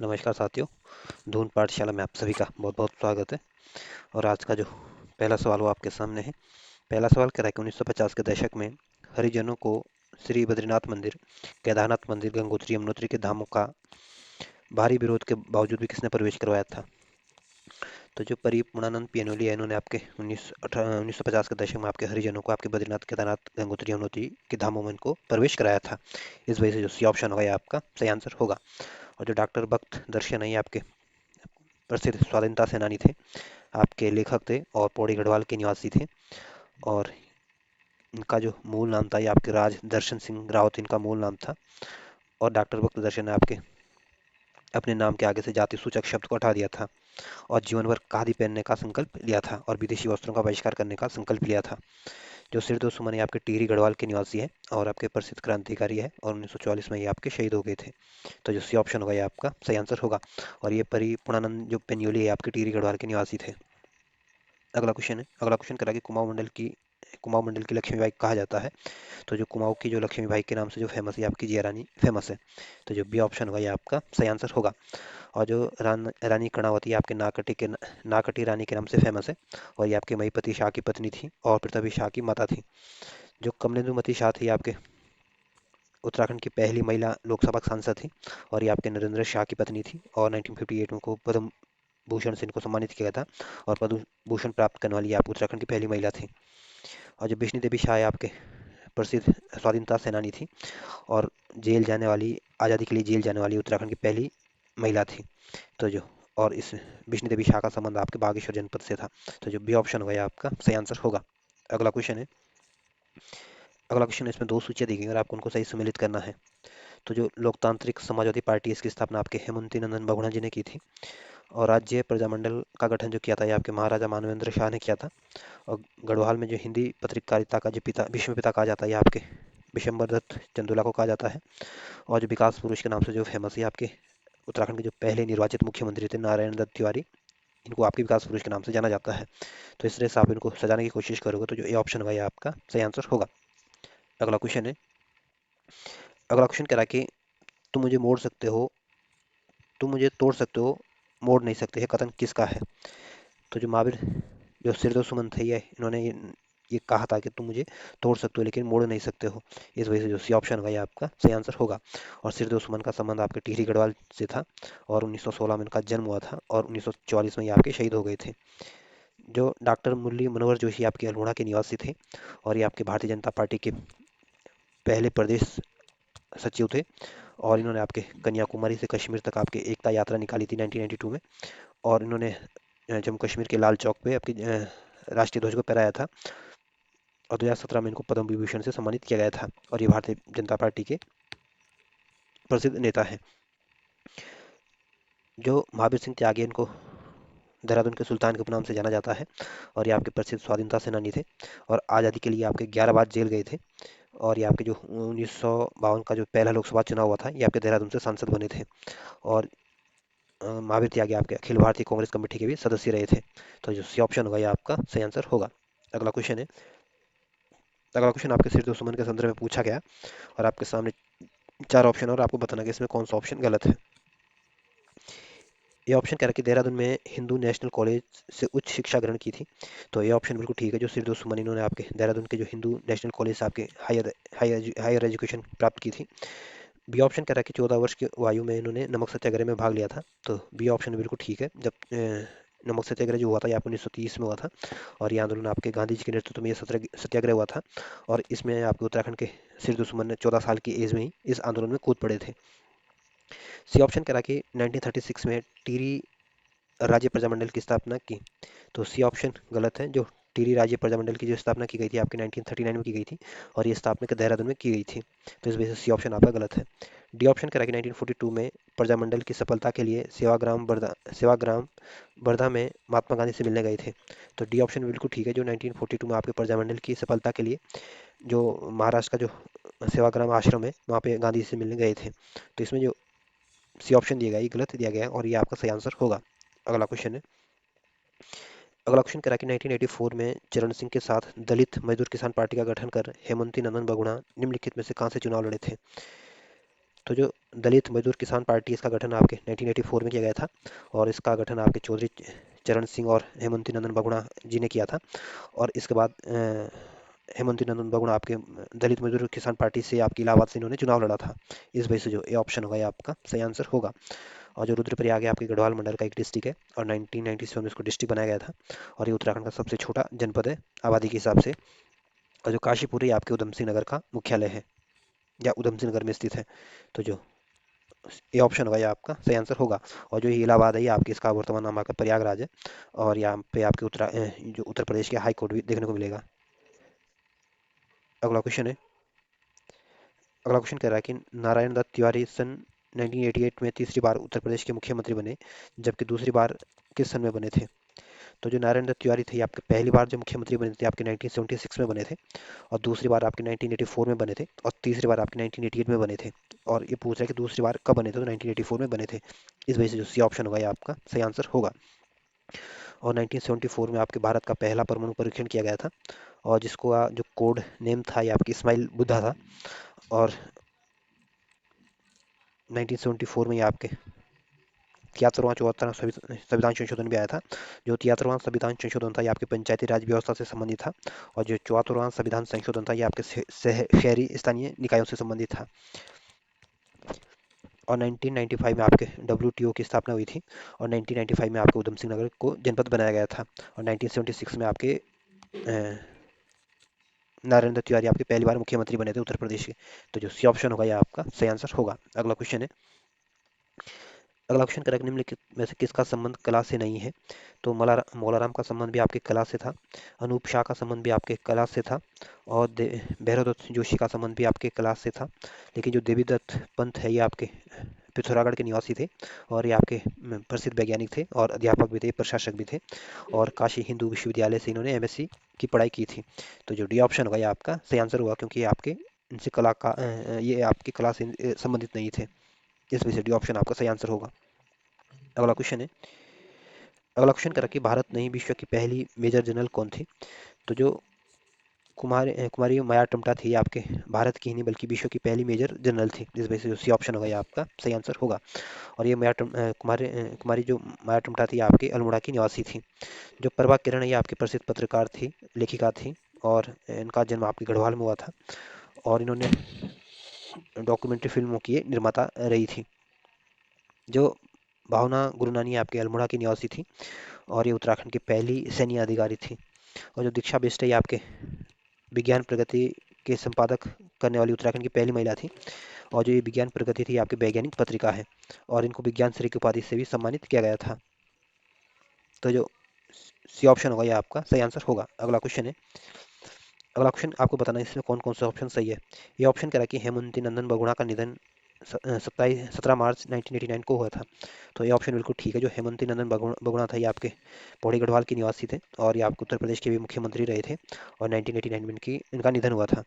नमस्कार साथियों। धून पाठशाला में आप सभी का बहुत बहुत स्वागत है। और आज का जो पहला सवाल वो आपके सामने है। पहला सवाल कह रहा है कि 1950 के दशक में हरिजनों को श्री बद्रीनाथ मंदिर, केदारनाथ मंदिर, गंगोत्री यमुनोत्री के धामों का भारी विरोध के बावजूद भी किसने प्रवेश करवाया था? तो जो परिपूर्णानंद पीएनोली है, इन्होंने आपके 1950 के दशक में आपके हरिजनों को आपके बद्रीनाथ, केदारनाथ, गंगोत्री यमुनोत्री के धामों में इनको प्रवेश कराया था। इस वजह से जो सी ऑप्शन होगा ये आपका सही आंसर होगा। और जो डॉक्टर भक्त दर्शन है, ये आपके प्रसिद्ध स्वाधीनता सेनानी थे, आपके लेखक थे और पौड़ी गढ़वाल के निवासी थे। और इनका जो मूल नाम था ये आपके राज दर्शन सिंह रावत इनका मूल नाम था। और डॉक्टर भक्त दर्शन ने आपके अपने नाम के आगे से जाति सूचक शब्द को हटा दिया था और जीवन भर खादी पहनने का संकल्प लिया था और विदेशी वस्त्रों का बहिष्कार करने का संकल्प लिया था। जो सिरदो सुमन ये आपके टिहरी गढ़वाल के निवासी है और आपके प्रसिद्ध क्रांतिकारी है और 1944 में ये आपके शहीद हो गए थे। तो जो सी ऑप्शन होगा ये आपका सही आंसर होगा। और ये परिपूर्णानंद जो पेन्योली है आपके टिहरी गढ़वाल के निवासी थे। अगला क्वेश्चन है। अगला क्वेश्चन करा कि कुमाऊं मंडल की लक्ष्मीबाई कहा जाता है। तो जो कुमाऊं की जो लक्ष्मीबाई के नाम से जो फेमस है आपकी जिया रानी फेमस है। तो जो बी ऑप्शन होगा ये आपका सही आंसर होगा। और जो रानी कर्णावती आपके नाकटी रानी के नाम से फेमस है और ये आपके महीपति शाह की पत्नी थी और पृथ्वी शाह की माता थी। जो कमलेंदु शाह थी आपके उत्तराखंड की पहली महिला लोकसभा सांसद थी और ये आपके नरेंद्र शाह की पत्नी थी और 1958 में को पद्म भूषण से इनको सम्मानित किया गया था और पद्म भूषण प्राप्त करने वाली आप उत्तराखंड की पहली महिला थी। और जो बिश्नी देवी शाह आपके प्रसिद्ध स्वाधीनता सेनानी थी और जेल जाने वाली आज़ादी के लिए जेल जाने वाली उत्तराखंड की पहली महिला थी। तो जो और इस बिश्नी देवी शाह का संबंध आपके बागेश्वर जनपद से था। तो जो बी ऑप्शन होगा ये आपका सही आंसर होगा। अगला क्वेश्चन है। अगला क्वेश्चन है, इसमें दो सूचियां दी गई और आपको उनको सही सम्मिलित करना है। तो जो लोकतांत्रिक समाजवादी पार्टी इसकी स्थापना आपके हेमंती नंदन बहुगुणा जी ने की थी और राज्य प्रजामंडल का गठन जो किया था ये आपके महाराजा मानवेंद्र शाह ने किया था। और गढ़वाल में जो हिंदी पत्रकारिता का जो पिता भीष्म पिता कहा जाता है ये आपके विशंबर दत्त चंदोला को कहा जाता है। और जो विकास पुरुष के नाम से जो फेमस है आपके उत्तराखंड के जो पहले निर्वाचित मुख्यमंत्री थे नारायण दत्त तिवारी, इनको आपके विकास पुरुष के नाम से जाना जाता है। तो इस तरह से आप इनको सजाने की कोशिश करोगे तो जो ए ऑप्शन होगा ये आपका सही आंसर होगा। अगला क्वेश्चन है। अगला क्वेश्चन कह रहा है कि तुम मुझे मोड़ सकते हो, तुम मुझे तोड़ सकते हो, मोड़ नहीं सकते, है कथन किसका है? तो जो महावीर जो सिरदो सुमन थे इन्होंने ये कहा था कि तुम मुझे तोड़ सकते हो लेकिन मोड़ नहीं सकते हो। इस वजह से जो सी ऑप्शन होगा ये आपका सही आंसर होगा। और सिरदो सुमन का संबंध आपके टिहरी गढ़वाल से था और 1916 में इनका जन्म हुआ था और 1944 में ये आपके शहीद हो गए थे। जो डॉक्टर मुरली मनोहर जोशी आपके अल्मोड़ा के निवासी थे और ये आपके भारतीय जनता पार्टी के पहले प्रदेश सचिव थे। और इन्होंने आपके कन्याकुमारी से कश्मीर तक आपके एकता यात्रा निकाली थी 1992 में। और इन्होंने जम्मू कश्मीर के लाल चौक पे आपकी राष्ट्रीय ध्वज को फहराया था और 2017 में इनको पद्म विभूषण से सम्मानित किया गया था। और ये भारतीय जनता पार्टी के प्रसिद्ध नेता हैं। जो महावीर सिंह त्यागी, इनको देहरादून के सुल्तान के उपनाम से जाना जाता है और ये आपके प्रसिद्ध स्वाधीनता सेनानी थे और आज़ादी के लिए आपके 11 बार जेल गए थे। और ये आपके जो 1952 का जो पहला लोकसभा चुनाव हुआ था ये आपके देहरादून से सांसद बने थे। और महावीर त्यागी आपके अखिल भारतीय कांग्रेस कमेटी के भी सदस्य रहे थे। तो जो सी ऑप्शन होगा ये आपका सही आंसर होगा। अगला क्वेश्चन है। अगला क्वेश्चन आपके सिर दुश्मन के संदर्भ में पूछा गया और आपके सामने चार ऑप्शन है और आपको बताना कि इसमें कौन सा ऑप्शन गलत है। ये ऑप्शन कह रहा है कि देहरादून में हिंदू नेशनल कॉलेज से उच्च शिक्षा ग्रहण की थी। तो ये ऑप्शन बिल्कुल ठीक है। जो सिरदोष सुमन इन्होंने आपके देहरादून के जो हिंदू नेशनल कॉलेज से आपके हायर एजुकेशन प्राप्त की थी। बी ऑप्शन कह रहा है कि 14 वर्ष की आयु में इन्होंने नमक सत्याग्रह में भाग लिया था। तो बी ऑप्शन बिल्कुल ठीक है। जब नमक सत्याग्रह जो हुआ था ये आपको 1930 में हुआ था और ये आंदोलन आपके गांधी जी के नेतृत्व में ये सत्याग्रह हुआ था। और इसमें आपके उत्तराखंड के सिरदू सुमन ने 14 साल की एज में ही इस आंदोलन में कूद पड़े थे। सी ऑप्शन कह रहा कि 1936 में टिहरी राज्य प्रजामंडल की स्थापना की। तो सी ऑप्शन गलत है। जो टिहरी राज्य प्रजामंडल की जो स्थापना की गई थी आपके 1939 में की गई थी और ये स्थापना के देहरादून में की गई थी। तो इस वजह से सी ऑप्शन आपका गलत है। डी ऑप्शन कह रहा है कि 1942 में प्रजामंडल की सफलता के लिए सेवाग्राम बर्धा में महात्मा गांधी से मिलने गए थे। तो डी ऑप्शन बिल्कुल ठीक है। जो 1942 में आपके प्रजामंडल की सफलता के लिए जो महाराष्ट्र का जो सेवाग्राम आश्रम है वहाँ पे गांधी से मिलने गए थे। तो इसमें जो सी ऑप्शन दिया गया ये गलत दिया गया है और ये आपका सही आंसर होगा। अगला क्वेश्चन है। अगला क्वेश्चन करा कि 1984 में चरण सिंह के साथ दलित मजदूर किसान पार्टी का गठन कर हेमंती नंदन बहुगुणा निम्नलिखित में से कहां से चुनाव लड़े थे? तो जो दलित मजदूर किसान पार्टी, इसका गठन आपके 1984 में किया गया था, और इसका गठन आपके चौधरी चरण सिंह और हेमंती नंदन बहुगुणा जी ने किया था। और इसके बाद हेमंती नंदन बहुगुणा आपके दलित मजदूर किसान पार्टी से आपकी इलाहाबाद से इन्होंने चुनाव लड़ा था। इस वजह से जो ए ऑप्शन होगा ये आपका सही आंसर होगा। और जो रुद्रप्रयाग है आपके गढ़वाल मंडल का एक डिस्ट्रिक्ट है, और 1997 में इसको डिस्ट्रिक्ट बनाया गया था, और ये उत्तराखंड का सबसे छोटा जनपद है आबादी के हिसाब से। और जो काशीपुर है ये आपके उधम सिंह नगर का मुख्यालय है, या उधम सिंह नगर में स्थित है। तो जो ये ऑप्शन होगा ये आपका सही आंसर होगा। और जो ये इलाहाबाद है ये आपके, इसका वर्तमान नाम आपका प्रयागराज है, और यहाँ पे आपके जो उत्तर प्रदेश के हाई कोर्ट भी देखने को मिलेगा। अगला क्वेश्चन है, अगला क्वेश्चन कह रहा है कि नारायण दत्त तिवारी सन 1988 में तीसरी बार उत्तर प्रदेश के मुख्यमंत्री बने, जबकि दूसरी बार किस सन में बने थे? तो जो नारायण दत्त तिवारी थे ये आपके पहली बार जो मुख्यमंत्री बने थे आपके 1976 में बने थे, और दूसरी बार आपके 1984 में बने थे, और तीसरी बार आपके 1988 में बने थे। और ये पूछ रहा है कि दूसरी बार कब बने थे, तो 1984 में बने थे। इस वजह से जो सी ऑप्शन होगा ये आपका सही आंसर होगा। और 1974 में आपके भारत का पहला परमाणु परीक्षण किया गया था, और जिसको जो कोड नेम था ये आपकी इस्माइल बुद्धा था। और 1974 में ये आपके 73वां 74वां संविधान संशोधन भी आया था। जो 73वां संविधान संशोधन था ये आपके पंचायती राज व्यवस्था से संबंधित था, और जो 74वां संविधान संशोधन था ये आपके शहरी स्थानीय निकायों से संबंधित था। और 1995 में आपके डब्ल्यूटीओ की स्थापना हुई थी, और 1995 में आपके उधम सिंह नगर को जनपद बनाया गया था। और 1976 में आपके नारायण दत्त तिवारी आपके पहली बार मुख्यमंत्री बने थे उत्तर प्रदेश के। तो जो सी ऑप्शन होगा ये आपका सही आंसर होगा। अगला क्वेश्चन है, अगला क्वेश्चन करेक्ट निम्नलिखित में से किसका संबंध कला से नहीं है? तो मौलाराम का संबंध भी आपके कला से था, अनूप शाह का संबंध भी आपके कला से था, और भैरवदत्त जोशी का संबंध भी आपके कला से था। लेकिन जो देवीदत्त पंत है ये आपके पिथौरागढ़ के निवासी थे, और ये आपके प्रसिद्ध वैज्ञानिक थे, और अध्यापक भी थे, प्रशासक भी थे, और काशी हिंदू विश्वविद्यालय से इन्होंने एमएससी की पढ़ाई की थी। तो जो डी ऑप्शन होगा ये आपका सही आंसर होगा, क्योंकि ये आपके इनसे कला का ये आपकी कला से संबंधित नहीं थे। इस वजह से डी ऑप्शन आपका सही आंसर होगा। अगला क्वेश्चन है, अगला क्वेश्चन करा कि भारत नहीं विश्व की पहली मेजर जनरल कौन थी? तो जो कुमारी माया टिमटा थी आपके भारत की ही नहीं बल्कि विश्व की पहली मेजर जनरल थी। इस वजह से सी ऑप्शन होगा ये आपका सही आंसर होगा। और ये कुमारी जो माया टिमटा थी आपके अल्मोड़ा की निवासी थी। जो प्रभा किरण ये आपकी प्रसिद्ध पत्रकार थी, लेखिका थी, और इनका जन्म आपके गढ़वाल में हुआ था, और इन्होंने डॉक्यूमेंट्री फिल्मों की निर्माता रही थी। जो भावना गुरुनानी आपके अल्मोड़ा की निवासी थी, और ये उत्तराखंड की पहली सैन्य अधिकारी थी। और जो दीक्षा बिष्ट है ये आपके विज्ञान प्रगति के संपादक करने वाली उत्तराखंड की पहली महिला थी। और जो ये विज्ञान प्रगति थी आपकी वैज्ञानिक पत्रिका है, और इनको विज्ञान श्री की उपाधि से भी सम्मानित किया गया था। तो जो सी ऑप्शन होगा ये आपका सही आंसर होगा। अगला क्वेश्चन है, अगला क्वेश्चन आपको बताना है इसमें कौन कौन से ऑप्शन सही है। ये ऑप्शन कह रहा है कि हेमंती नंदन बहुगुणा का निधन 17 मार्च 1989 को हुआ था। तो ये ऑप्शन बिल्कुल ठीक है। जो हेमंती नंदन बहुगुणा था ये आपके पौड़ी गढ़वाल के निवासी थे, और ये आपके उत्तर प्रदेश के भी मुख्यमंत्री रहे थे, और 1989 में इनका निधन हुआ था।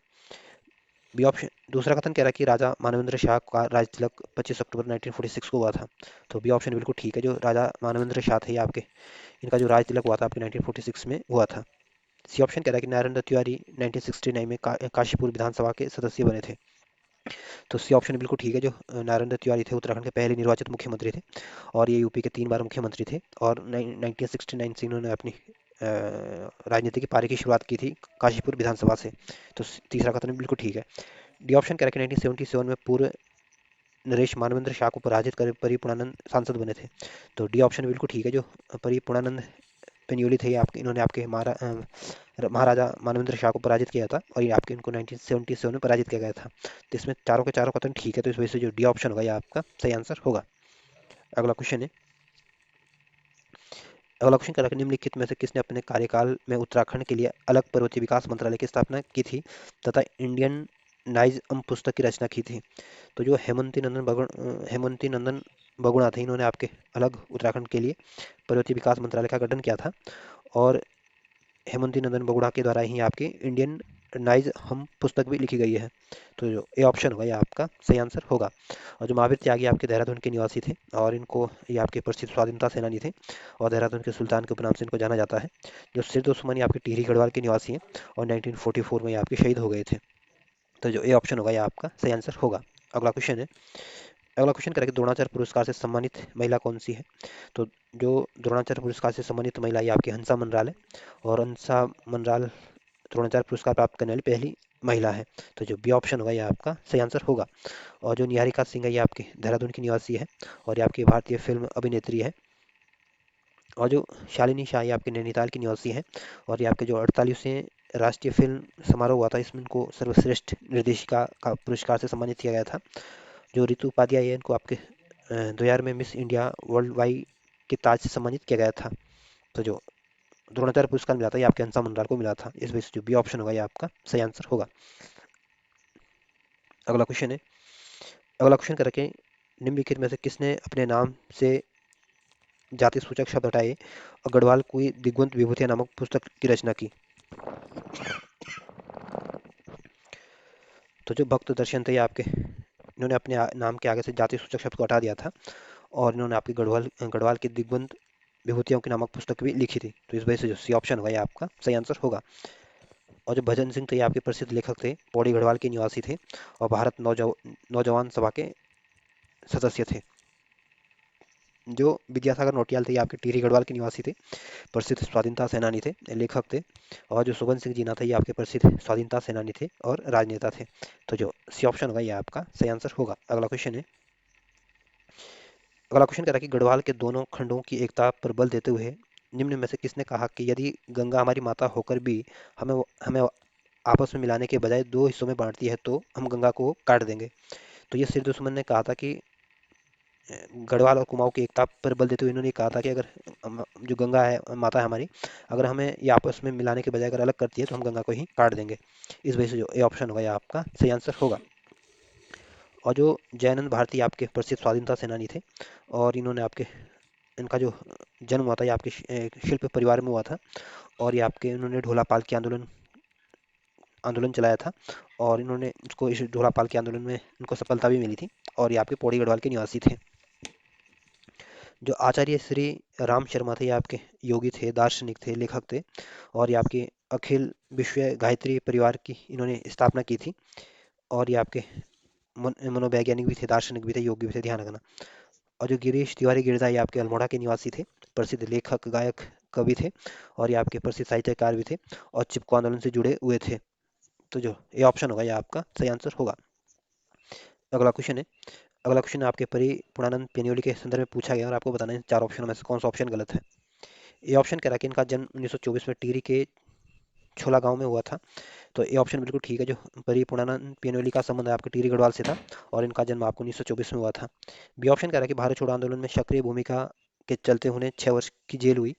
बी ऑप्शन दूसरा कथन कह रहा है कि राजा मानवेंद्र शाह का राज तिलक 25 अक्टूबर 1946 को हुआ था। तो बी ऑप्शन बिल्कुल ठीक है। जो राजा मानवेंद्र शाह थे ये आपके, इनका जो राज तिलक हुआ था आपके 1946 में हुआ था। सी ऑप्शन कह रहा है कि नारायण दत्त तिवारी 1969 में काशीपुर विधानसभा के सदस्य बने थे। तो सी ऑप्शन बिल्कुल ठीक है। जो नारायण दत्त तिवारी थे उत्तराखंड के पहले निर्वाचित मुख्यमंत्री थे, और ये यूपी के 3 बार मुख्यमंत्री थे, और 1969 से इन्होंने अपनी राजनीति की पारी की शुरुआत की थी काशीपुर विधानसभा से। तो तीसरा कथन बिल्कुल ठीक है। डी ऑप्शन कह रहा है कि 1977 में पूर्व नरेश मानवेंद्र शाह को पराजित कर परिपूर्णानंद सांसद बने थे। तो डी ऑप्शन बिल्कुल ठीक है। जो परिपूर्णानंद पेन्योली थे आपके, इन्होंने आपके महाराजा मानवेंद्र शाह को पराजित किया था, और ये आपके इनको 1977 में पराजित किया गया था। तो इसमें चारों के चारों कथन ठीक है। तो इस वजह से जो डी ऑप्शन होगा ये आपका सही आंसर होगा। अगला क्वेश्चन है, अगला क्वेश्चन करा कि निम्नलिखित में से किसने अपने कार्यकाल में उत्तराखंड के लिए अलग पर्वतीय विकास मंत्रालय की स्थापना की थी तथा इंडियन नाइज पुस्तक की रचना की थी? तो जो हेमंती नंदन बहुगुणा थे, इन्होंने आपके अलग उत्तराखंड के लिए पर्वतीय विकास मंत्रालय का गठन किया था, और हेमंती नंदन बहुगुणा के द्वारा ही आपकी इंडियन नाइज हम पुस्तक भी लिखी गई है। तो जो ए ऑप्शन होगा ये आपका सही आंसर होगा। और जो महावीर त्यागी आपके देहरादून के निवासी थे, और इनको ये आपके प्रसिद्ध स्वाधीनता सेनानी थे, और देहरादून के सुल्तान के उपनाम से इनको जाना जाता है। जो सिर दुश्मनी आपके टिहरी गढ़वाल के निवासी हैं, और 1944 में ये आपके शहीद हो गए थे। तो जो ए ऑप्शन होगा ये आपका सही आंसर होगा। अगला क्वेश्चन है, अगला क्वेश्चन करें कि द्रोणाचार्य पुरस्कार से सम्मानित महिला कौन सी है। तो जो द्रोणाचार्य पुरस्कार से सम्मानित महिला ये आपकी हंसा मनराल है, और हंसा मनराल द्रोणाचार्य पुरस्कार प्राप्त करने वाली पहली महिला है। तो जो बी ऑप्शन होगा ये आपका सही आंसर होगा। और जो निहारिका सिंह है ये आपके देहरादून की निवासी है, और ये आपकी भारतीय फिल्म अभिनेत्री है। और जो शालिनी शाह ये आपके नैनीताल की निवासी है, और ये आपके जो 48वें राष्ट्रीय फिल्म समारोह हुआ था, इसमें इनको सर्वश्रेष्ठ निर्देशिका का पुरस्कार से सम्मानित किया गया था। जो ऋतु उपाध्याय है इनको आपके 2000 में मिस इंडिया वर्ल्ड वाइड के ताज से सम्मानित किया गया था। तो जो द्रोणाचार्य पुरस्कार मिला था ये आपके हंसा मंडाल को मिला था। इस वजह से जो बी ऑप्शन होगा ये आपका सही आंसर होगा। अगला क्वेश्चन है, अगला क्वेश्चन कर रखें, निम्नलिखित में से किसने अपने नाम से जाति सूचक शब्द हटाए और गढ़वाल की दिग्वंत विभूतियां नामक पुस्तक की रचना की। तो जो भक्त दर्शन थे ये आपके, इन्होंने अपने नाम के आगे से जाति सूचक शब्द को हटा दिया था, और इन्होंने आपकी गढ़वाल गढ़वाल की दिग्वंत विभूतियों की नामक पुस्तक भी लिखी थी। तो इस वजह से जो सी ऑप्शन होगा ये आपका सही आंसर होगा। और जो भजन सिंह थे ये आपके प्रसिद्ध लेखक थे, पौड़ी गढ़वाल के निवासी थे, और भारत नौजवान सभा के सदस्य थे। जो विद्यासागर नौटियाल थे ये आपके टिहरी गढ़वाल के निवासी थे, प्रसिद्ध स्वाधीनता सेनानी थे, लेखक थे। और जो सुबन सिंह जीना थे ये आपके प्रसिद्ध स्वाधीनता सेनानी थे और राजनेता थे। तो जो सी ऑप्शन होगा ये आपका सही आंसर होगा। अगला क्वेश्चन है, अगला क्वेश्चन कह रहा है कि गढ़वाल के दोनों खंडों की एकता पर बल देते हुए निम्न में से किसने कहा कि यदि गंगा हमारी माता होकर भी हमें हमें आपस में मिलाने के बजाय दो हिस्सों में बांटती है तो हम गंगा को काट देंगे। तो ये सिर दुश्मन ने कहा था कि गढ़वाल और कुमाऊं की एकता पर बल देते हुए इन्होंने कहा था कि अगर जो गंगा है माता है हमारी, अगर हमें ये आपस में मिलाने के बजाय अगर अलग करती है तो हम गंगा को ही काट देंगे। इस वजह से जो ए ऑप्शन होगा ये आपका सही आंसर होगा। और जो जयानंद भारती आपके प्रसिद्ध स्वाधीनता सेनानी थे, और इन्होंने आपके इनका जो जन्म हुआ था ये आपके शिल्प परिवार में हुआ था, और ये आपके इन्होंने ढोला पालकी आंदोलन आंदोलन चलाया था, और इन्होंने इसको इस ढोला पालकी आंदोलन में इनको सफलता भी मिली थी, और ये आपके पौड़ी गढ़वाल के निवासी थे। जो आचार्य श्री राम शर्मा थे ये आपके योगी थे, दार्शनिक थे, लेखक थे, और ये आपके अखिल विश्व गायत्री परिवार की इन्होंने स्थापना की थी। और ये आपके मनोवैज्ञानिक भी थे, दार्शनिक भी थे, योगी भी थे, ध्यान रखना। और जो गिरीश तिवारी गिरजा ये आपके अल्मोड़ा के निवासी थे, प्रसिद्ध लेखक गायक कवि थे, और ये आपके प्रसिद्ध साहित्यकार भी थे, और चिपको आंदोलन से जुड़े हुए थे। तो जो ये ऑप्शन होगा ये आपका सही आंसर होगा। अगला क्वेश्चन है, अगला क्वेश्चन आपके परी पूर्णानंद पेन्योली के संदर्भ में पूछा गया, और आपको बताना है चार ऑप्शन में से कौन सा ऑप्शन गलत है। ये ऑप्शन कह रहा है कि इनका जन्म 1924 में टिहरी के छोला गांव में हुआ था। तो ये ऑप्शन बिल्कुल ठीक है। जो परी पूर्णानंद पेन्योली का संबंध है आपके टिहरी गढ़वाल से था, और इनका जन्म आपको 1924 में हुआ था। बी ऑप्शन कह रहा है कि भारत छोड़ो आंदोलन में सक्रिय भूमिका के चलते उन्हें 6 वर्ष की जेल हुई।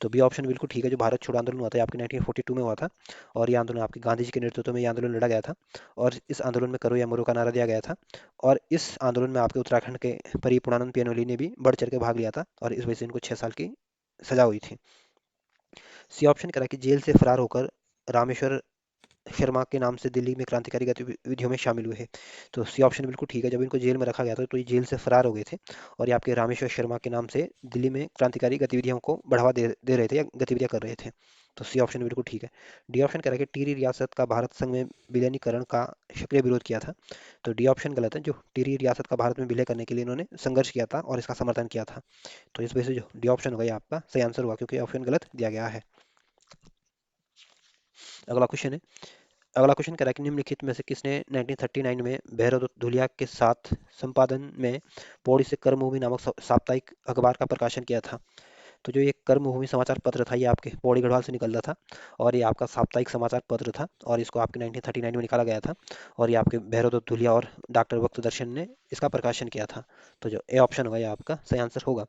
तो बी ऑप्शन बिल्कुल ठीक है। जो भारत छोड़ो आंदोलन हुआ था ये आपके 1942 में हुआ था, और ये आंदोलन आपके गांधी जी के नेतृत्व में ये आंदोलन लड़ा गया था, और इस आंदोलन में करो या मरो का नारा दिया गया था। और इस आंदोलन में आपके उत्तराखंड के परी पूर्णानंद पेन्योली ने भी बढ़ चढ़ के भाग लिया था, और इस वजह से इनको 6 साल की सजा हुई थी। सी ऑप्शन करा कि जेल से फरार होकर रामेश्वर शर्मा के नाम से दिल्ली में क्रांतिकारी गतिविधियों में शामिल हुए हैं। तो सी ऑप्शन बिल्कुल ठीक है। जब इनको जेल में रखा गया था तो ये जेल से फरार हो गए थे, और ये आपके रामेश्वर शर्मा के नाम से दिल्ली में क्रांतिकारी गतिविधियों को बढ़ावा दे रहे थे या गतिविधियां कर रहे थे। तो सी ऑप्शन बिल्कुल ठीक है। डी ऑप्शन कह रहा है कि टिहरी रियासत का भारत संघ में विलीनीकरण का सक्रिय विरोध किया था। तो डी ऑप्शन गलत है। जो टिहरी रियासत का भारत में विलय करने के लिए इन्होंने संघर्ष किया था और इसका समर्थन किया था। तो इस वजह से जो डी ऑप्शन होगा ये आपका सही आंसर हुआ, क्योंकि ऑप्शन गलत दिया गया है। अगला क्वेश्चन है, अगला क्वेश्चन कह रहा है कि निम्नलिखित में से किसने 1939 में भैरव धुलिया के साथ संपादन में पौड़ी से कर्मभूमि नामक साप्ताहिक अखबार का प्रकाशन किया था। तो जो ये कर्मभूमि समाचार पत्र था ये आपके पौड़ी गढ़वाल से निकलता था, और ये आपका साप्ताहिक समाचार पत्र था, और इसको आपके 1939 में निकाला गया था, और ये आपके भैरव धुलिया और डॉक्टर भक्त दर्शन ने इसका प्रकाशन किया था। तो जो ए ऑप्शन होगा ये आपका सही आंसर होगा।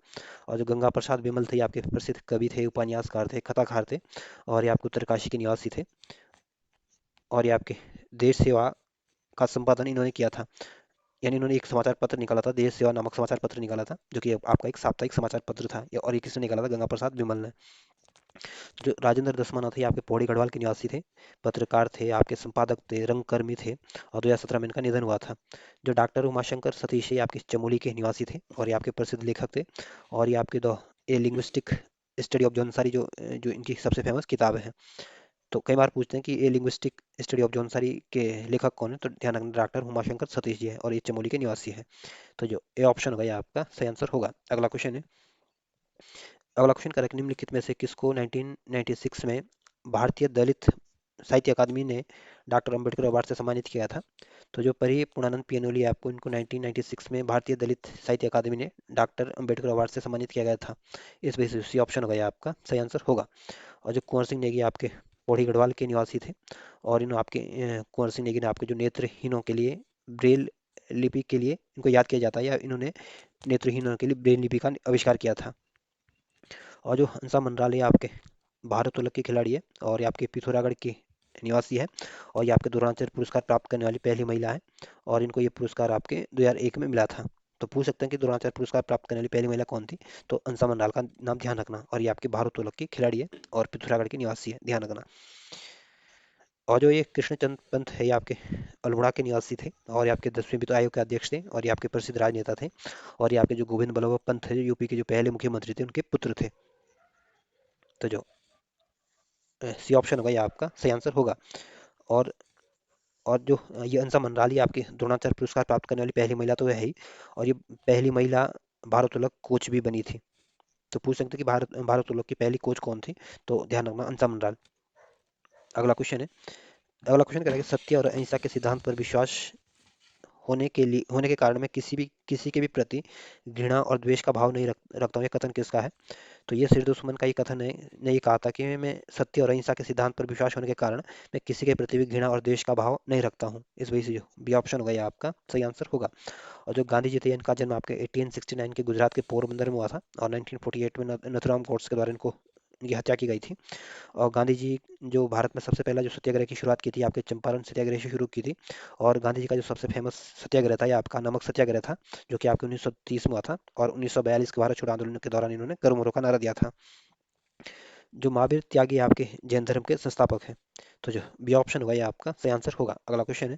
और जो गंगा प्रसाद विमल थे ये आपके प्रसिद्ध कवि थे, उपन्यासकार थे, कथाकार थे, और ये आपके उत्तरकाशी के निवासी थे, और ये आपके देश सेवा का संपादन इन्होंने किया था। यानी इन्होंने एक समाचार पत्र निकाला था, देश सेवा नामक समाचार पत्र निकाला था, जो कि आपका एक साप्ताहिक समाचार पत्र था। और ये किसने निकाला था? गंगा प्रसाद विमल ने। जो राजेंद्र दसमाना थे ये आपके पौड़ी गढ़वाल के निवासी थे, पत्रकार थे, आपके संपादक थे, रंगकर्मी थे, और 2017 में इनका निधन हुआ था। जो डॉक्टर उमाशंकर सतीश ये आपके चमोली के निवासी थे, और ये आपके प्रसिद्ध लेखक थे, और ये आपके the A linguistic study of Jaunsari जो जो इनकी सबसे फेमस किताब है। तो कई बार पूछते हैं कि ए लिंग्विस्टिक स्टडी ऑफ जॉनसारी के लेखक कौन है, तो ध्यान रखना डॉक्टर उमाशंकर सतीश जी है और ये चमोली के निवासी है। तो जो ए ऑप्शन होगा ये आपका सही आंसर होगा। अगला क्वेश्चन है। अगला क्वेश्चन करेक्ट, निम्नलिखित में से किसको 1996 में भारतीय दलित साहित्य अकादमी ने डॉक्टर अंबेडकर अवार्ड से सम्मानित किया था। तो जो परी पूर्णानंद पियानोली है आपको, इनको 1996 में भारतीय दलित साहित्य अकादमी ने डॉक्टर अंबेडकर अवार्ड से सम्मानित किया गया था। इस वजह से सी ऑप्शन होगा ये आपका सही आंसर होगा। और जो कुंवर सिंह नेगी आपके पौड़ी गढ़वाल के निवासी थे, और इन आपके कुंवर सिंह नेगी ने आपके जो नेत्रहीनों के लिए ब्रेल लिपि के लिए इनको याद किया जाता है, या इन्होंने नेत्रहीनों के लिए ब्रेल लिपि का आविष्कार किया था। और जो हंसा मंडराल ये आपके भारोत्तोलक की खिलाड़ी है, और ये आपके पिथौरागढ़ की निवासी है, और ये आपके द्रोणाचार्य पुरस्कार प्राप्त करने वाली पहली महिला है, और इनको ये पुरस्कार आपके 2001 में मिला था। तो पूछ सकते हैं कि द्रोणाचार्य पुरस्कार प्राप्त करने वाली पहली महिला कौन थी, तो हंसा मंडराल का नाम ध्यान रखना, और ये आपके भारोत्तोलक की खिलाड़ी है और पिथौरागढ़ की निवासी है, ध्यान रखना। और जो ये कृष्णचंद पंत है, ये आपके अल्मोड़ा के निवासी थे, और ये आपके 10वें वित्त आयोग के अध्यक्ष थे, और ये आपके प्रसिद्ध राजनेता थे, और ये आपके जो गोविंद बल्लभ पंत है, जो यूपी के जो पहले मुख्यमंत्री थे, उनके पुत्र थे। तो जो सी ऑप्शन होगा ये आपका सही आंसर होगा। और और जो ये अंसा मनराली आपके द्रोणाचार्य पुरस्कार प्राप्त करने वाली पहली महिला तो है ही, और ये पहली महिला भारोत्तोलक कोच भी बनी थी। तो पूछ सकते हैं कि भारोत्तोलक की पहली कोच कौन थी, तो ध्यान रखना अंसा मनराल। अगला क्वेश्चन है। अगला क्वेश्चन करेंगे, सत्य और अहिंसा के सिद्धांत पर विश्वास होने के कारण मैं किसी के भी प्रति घृणा और द्वेष का भाव नहीं रखता हूँ, ये कथन किसका है? तो ये सिर दुश्मन का ही कथन है। ने ये कहा था कि मैं सत्य और अहिंसा के सिद्धांत पर विश्वास होने के कारण मैं किसी के प्रति भी घृणा और द्वेष का भाव नहीं रखता हूँ। इस वजह से जो बी ऑप्शन होगा ये आपका सही आंसर होगा। और जो गांधी जी थे, इनका जन्म आपके 1869 के गुजरात के पोरबंदर में हुआ था, और 1948 में नथुराम गोड्से के द्वारा इनको इनकी हत्या की गई थी। और गांधी जी जो भारत में सबसे पहला जो सत्याग्रह की शुरुआत की थी, आपके चंपारण सत्याग्रह से शुरू की थी। और गांधी जी का जो सबसे फेमस सत्याग्रह था, ये आपका नमक सत्याग्रह था, जो कि आपके 1930 में हुआ था, और 1942 के भारत छोड़ो आंदोलन के दौरान इन्होंने कर मुक्ति का नारा दिया था। जो महावीर त्यागी आपके जैन धर्म के संस्थापक हैं। तो जो बी ऑप्शन होगा ये आपका सही आंसर होगा। अगला क्वेश्चन है।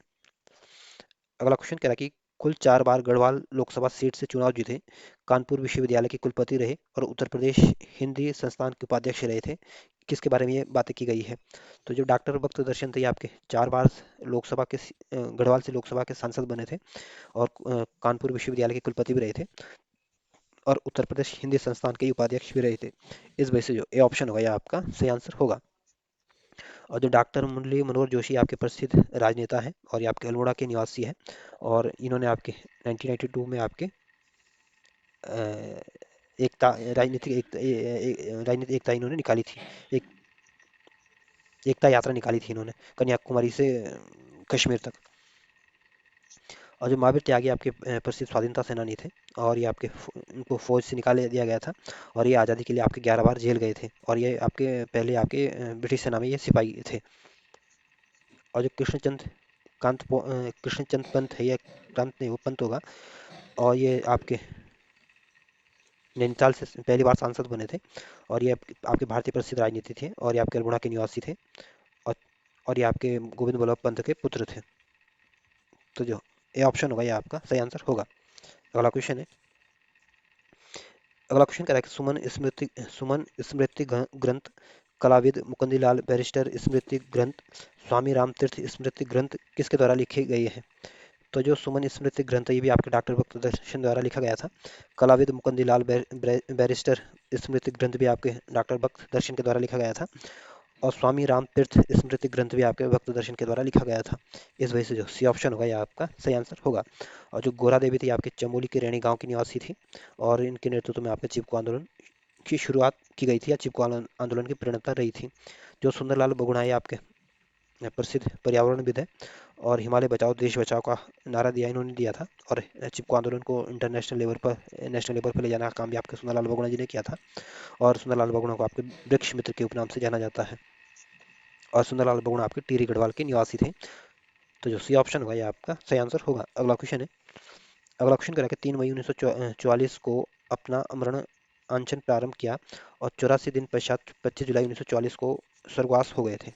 अगला क्वेश्चन कह रहा है कि कुल 4 बार गढ़वाल लोकसभा सीट से चुनाव जीते, कानपुर विश्वविद्यालय के कुलपति रहे, और उत्तर प्रदेश हिंदी संस्थान के उपाध्यक्ष रहे थे, किसके बारे में ये बातें की गई है? तो जो डॉक्टर भक्त दर्शन थे, ये आपके 4 बार लोकसभा के गढ़वाल से लोकसभा के सांसद बने थे, और कानपुर विश्वविद्यालय के कुलपति भी रहे थे, और उत्तर प्रदेश हिंदी संस्थान के उपाध्यक्ष भी रहे थे। इस वजह से जो ए ऑप्शन होगा ये आपका सही आंसर होगा। और जो डॉक्टर मुरली मनोहर जोशी आपके प्रसिद्ध राजनेता हैं, और ये आपके अल्मोड़ा के निवासी हैं, और इन्होंने आपके 1992 में आपके अ, एकता राजनीतिक राजनीतिक एकता इन्होंने निकाली थी। एक एकता यात्रा निकाली थी इन्होंने, कन्याकुमारी से कश्मीर तक। और जो महावीर त्यागी आपके प्रसिद्ध स्वाधीनता सेनानी थे, और ये आपके इनको फौज से निकाल दिया गया था, और ये आज़ादी के लिए आपके 11 बार जेल गए थे, और ये आपके पहले आपके ब्रिटिश सेना में ये सिपाही थे। और जो कृष्णचंद पंत है, ये प्रांत नहीं, वो पंत होगा, और ये आपके नैनीताल से पहली बार सांसद बने थे, और ये आपके भारतीय प्रसिद्ध राजनीति थे, और ये आपके अल्मोड़ा के निवासी थे, और और ये आपके गोविंद बल्लभ पंत के पुत्र थे। तो जो ए ऑप्शन होगा ये आपका सही आंसर होगा। अगला क्वेश्चन है। अगला क्वेश्चन कह रहा है कि सुमन स्मृति ग्रंथ, कलाविद मुकुंदलाल बैरिस्टर स्मृति ग्रंथ, स्वामी रामतीर्थ स्मृति ग्रंथ किसके द्वारा लिखे गए हैं? तो जो सुमन स्मृति ग्रंथ है, ये भी आपके डॉक्टर भक्त दर्शन द्वारा लिखा गया था। कलाविद मुकुंदलाल बैरिस्टर स्मृति ग्रंथ भी आपके डॉक्टर भक्त दर्शन के द्वारा लिखा गया था, और स्वामी रामतीर्थ स्मृति ग्रंथ भी आपके भक्त दर्शन के द्वारा लिखा गया था। इस वजह से जो सी ऑप्शन होगा ये आपका सही आंसर होगा। और जो गोरा देवी थी, आपके चमोली के रैणी गांव की निवासी थी, और इनके नेतृत्व में आपके चिपको आंदोलन की शुरुआत की गई थी, या चिपको आंदोलन की प्रेरणा रही थी। जो सुंदरलाल बहुगुणा ये आपके प्रसिद्ध पर्यावरणविद है, और हिमालय बचाओ देश बचाओ का नारा दिया इन्होंने दिया था, और चिपको आंदोलन को इंटरनेशनल लेवल पर नेशनल लेवल पर ले जाने का काम भी आपके सुंदरलाल बहुगुणा जी ने किया था। और सुंदरलाल बहुगुणा को आपके वृक्ष मित्र के उपनाम से जाना जाता है, और सुंदरलाल बहुगुणा आपके टिहरी गढ़वाल के निवासी थे। तो जो सी ऑप्शन होगा ये आपका सही आंसर होगा। अगला क्वेश्चन है। अगला क्वेश्चन करेंगे, 3 मई 1944 को अपना अमरण अनशन प्रारंभ किया, और 84 दिन पश्चात 25 जुलाई 1944 को स्वर्गवास हो गए थे।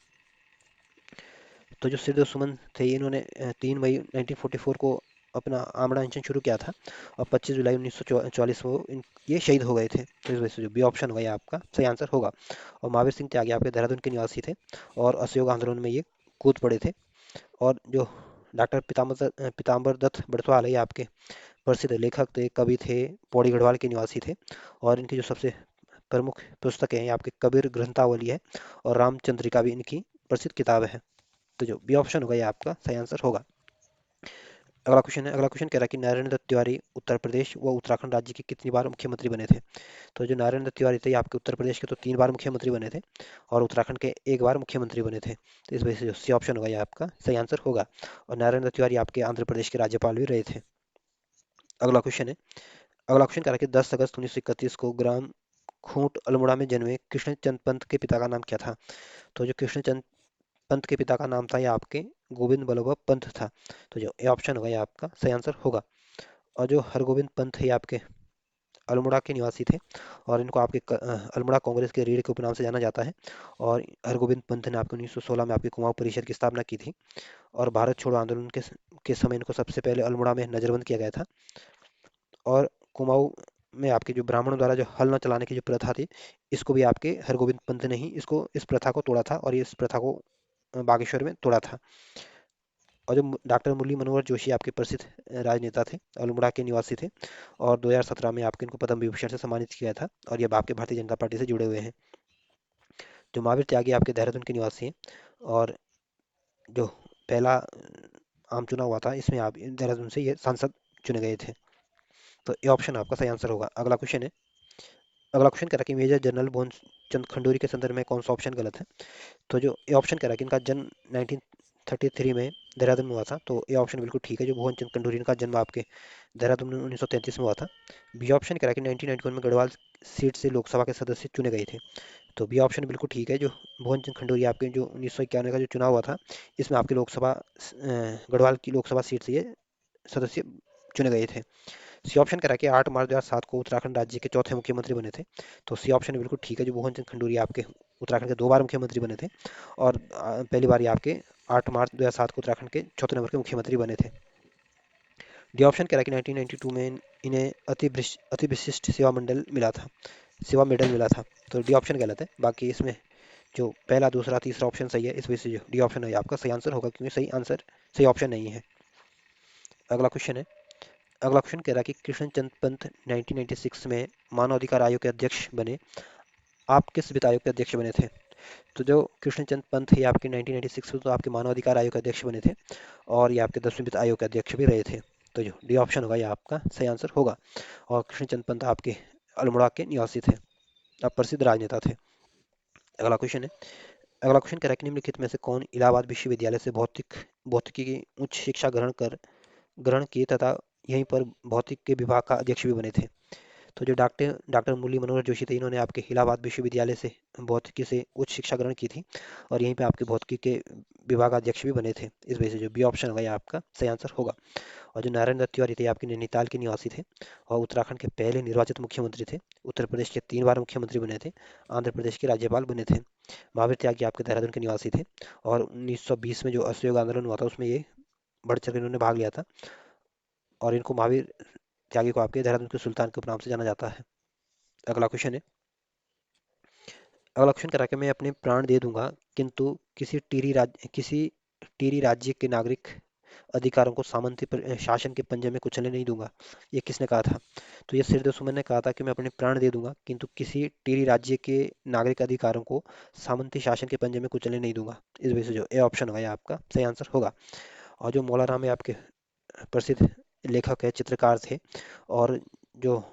तो जो सिद्धू सुमन थे, इन्होंने 3 मई 1944 को अपना आमड़ा अनशन शुरू किया था और 25 जुलाई 1944 को ये शहीद हो गए थे। तो इस वजह से जो बी ऑप्शन होगा ये आपका सही आंसर होगा। और महावीर सिंह त्यागी आपके देहरादून के निवासी थे और असहयोग आंदोलन में ये कूद पड़े थे। और जो डॉक्टर पीताम्बर दत्त बड़सवाल है ये आपके प्रसिद्ध लेखक थे, कवि थे, पौड़ी गढ़वाल के निवासी थे। और इनकी जो सबसे प्रमुख पुस्तकें हैं ये आपके कबीर ग्रंथावली है और रामचंद्रिका भी इनकी प्रसिद्ध किताब है। तो जो बी ऑप्शन होगा ये आपका सही आंसर होगा। अगला क्वेश्चन कह रहा है कि नारायण दत्त तिवारी उत्तर प्रदेश व उत्तराखंड राज्य के कितनी बार मुख्यमंत्री बने थे। तो जो नारायण दत्त तिवारी थे ये आपके उत्तर प्रदेश के तो 3 बार मुख्यमंत्री बने थे और उत्तराखंड के 1 बार मुख्यमंत्री बने थे। तो इस वजह से जो सी ऑप्शन होगा ये आपका सही आंसर होगा। और नारायण दत्त तिवारी आपके आंध्र प्रदेश के राज्यपाल भी रहे थे। अगला क्वेश्चन है अगला क्वेश्चन कह रहा है कि 10 अगस्त 1931 को ग्राम खूंट अल्मोड़ा में जन्मे कृष्णचंद पंत के पिता का नाम क्या था। तो जो कृष्णचंद पंत के पिता का नाम था ये आपके गोविंद बल्लभ पंत था। तो जो ए ऑप्शन होगा ये आपका सही आंसर होगा। और जो हरगोविंद पंत है ये आपके अल्मोड़ा के निवासी थे और इनको आपके अल्मोड़ा कांग्रेस के रीढ़ के उपनाम से जाना जाता है। और हरगोविंद पंत ने आपके 1916 में आपकी कुमाऊं परिषद की स्थापना की थी और भारत छोड़ो आंदोलन के समय इनको सबसे पहले अल्मोड़ा में नजरबंद किया गया था। और कुमाऊं में आपके जो ब्राह्मणों द्वारा जो हल न चलाने की जो प्रथा थी इसको भी आपके हरगोविंद पंत ने ही इसको इस प्रथा को तोड़ा था और ये इस प्रथा को बागेश्वर में तोड़ा था। और जो डॉक्टर मुरली मनोहर जोशी आपके प्रसिद्ध राजनेता थे, अल्मोड़ा के निवासी थे और 2017 में आपके इनको पद्म विभूषण से सम्मानित किया था और ये अब आपके भारतीय जनता पार्टी से जुड़े हुए हैं। जो महावीर त्यागी आपके देहरादून के निवासी हैं और जो पहला आम चुनाव हुआ था इसमें आप देहरादून से ये सांसद चुने गए थे। तो ये ऑप्शन आपका सही आंसर होगा। अगला क्वेश्चन कह रहा है कि मेजर जनरल भुवन चंद खंडूरी के संदर्भ में कौन सा ऑप्शन गलत है। तो जो ये ऑप्शन कह रहा है कि इनका जन्म 1933 में देहरादून में हुआ था। तो ये ऑप्शन बिल्कुल ठीक है। जो भुवन चंद खंडूरी का जन्म आपके देहरादून में 1933 में हुआ था। बी ऑप्शन कह रहा है कि 1991 में गढ़वाल सीट से लोकसभा के सदस्य चुने गए थे। तो बी ऑप्शन बिल्कुल ठीक है। जो भुवन चंद खंडूरी आपके जो 1991 का जो चुनाव हुआ था इसमें आपके गढ़वाल की लोकसभा सीट से ये सदस्य चुने गए थे। सी ऑप्शन कह रहा है कि 8 मार्च 2007 को उत्तराखंड राज्य के चौथे मुख्यमंत्री बने थे। तो सी ऑप्शन बिल्कुल ठीक है। जो मोहन चंद खंडूरी आपके उत्तराखंड के 2 बार मुख्यमंत्री बने थे और पहली बार ये आपके 8 मार्च 2007 को उत्तराखंड के चौथे नंबर के मुख्यमंत्री बने थे। डी ऑप्शन कह रहा है कि 1992 में इन्हें अति विशिष्ट सेवा मेडल मिला था। तो डी ऑप्शन गलत है। बाकी इसमें जो पहला दूसरा तीसरा ऑप्शन सही है। इस वजह से जो डी ऑप्शन है आपका सही आंसर होगा क्योंकि सही ऑप्शन नहीं है। अगला क्वेश्चन है अगला क्वेश्चन कह रहा है कि कृष्णचंद पंत 1996 में मानव अधिकार आयोग के अध्यक्ष बने। आप किस वित्त आयोग के अध्यक्ष बने थे। तो जो कृष्णचंद पंत है आपके 1996 में तो आपके मानव अधिकार आयोग के अध्यक्ष बने थे और ये आपके 10वें वित्त आयोग के अध्यक्ष भी रहे थे। तो जो डी ऑप्शन होगा ये आपका सही आंसर होगा। और कृष्णचंद पंत आपके अल्मोड़ा के निवासी थे, आप प्रसिद्ध राजनेता थे। अगला क्वेश्चन है अगला क्वेश्चन कह रहा है कि निम्नलिखित में से कौन इलाहाबाद विश्वविद्यालय से भौतिकी की उच्च शिक्षा ग्रहण किए तथा यहीं पर भौतिक के विभाग का अध्यक्ष भी बने थे। तो जो डॉक्टर डॉक्टर मुरली मनोहर जोशी थे इन्होंने आपके इलाहाबाद विश्वविद्यालय से भौतिकी से उच्च शिक्षा ग्रहण की थी और यहीं पे आपके भौतिकी के विभागाध्यक्ष भी बने थे। इस वजह से जो बी ऑप्शन होगा ये आपका सही आंसर होगा। और जो नारायण दत्त तिवारी थे आपके नैनीताल के निवासी थे और उत्तराखंड के पहले निर्वाचित मुख्यमंत्री थे। उत्तर प्रदेश के 3 बार मुख्यमंत्री बने थे। आंध्र प्रदेश के राज्यपाल बने थे। महावीर त्यागी आपके देहरादून के निवासी थे और 1920 में जो असहयोग आंदोलन हुआ था उसमें ये बढ़ चढ़ के इन्होंने भाग लिया था और इनको महावीर त्यागी को आपके देहरादून के सुल्तान के उपनाम से जाना जाता है। अगला क्वेश्चन है अगला क्वेश्चन करा कि मैं अपने प्राण दे दूंगा किंतु किसी टीरी राज्य के नागरिक अधिकारों को शासन के पंजे में कुचलने नहीं दूंगा। ये किसने कहा था। तो ये सिरदे सुमन ने कहा था कि मैं अपने प्राण दे दूंगा किंतु किसी टीरी राज्य के नागरिक अधिकारों को सामंती शासन के पंजे में कुचलने नहीं दूंगा। इस वजह से जो ए ऑप्शन होगा ये आपका सही आंसर होगा। और जो मौला राम है आपके प्रसिद्ध लेखक है, चित्रकार थे और जो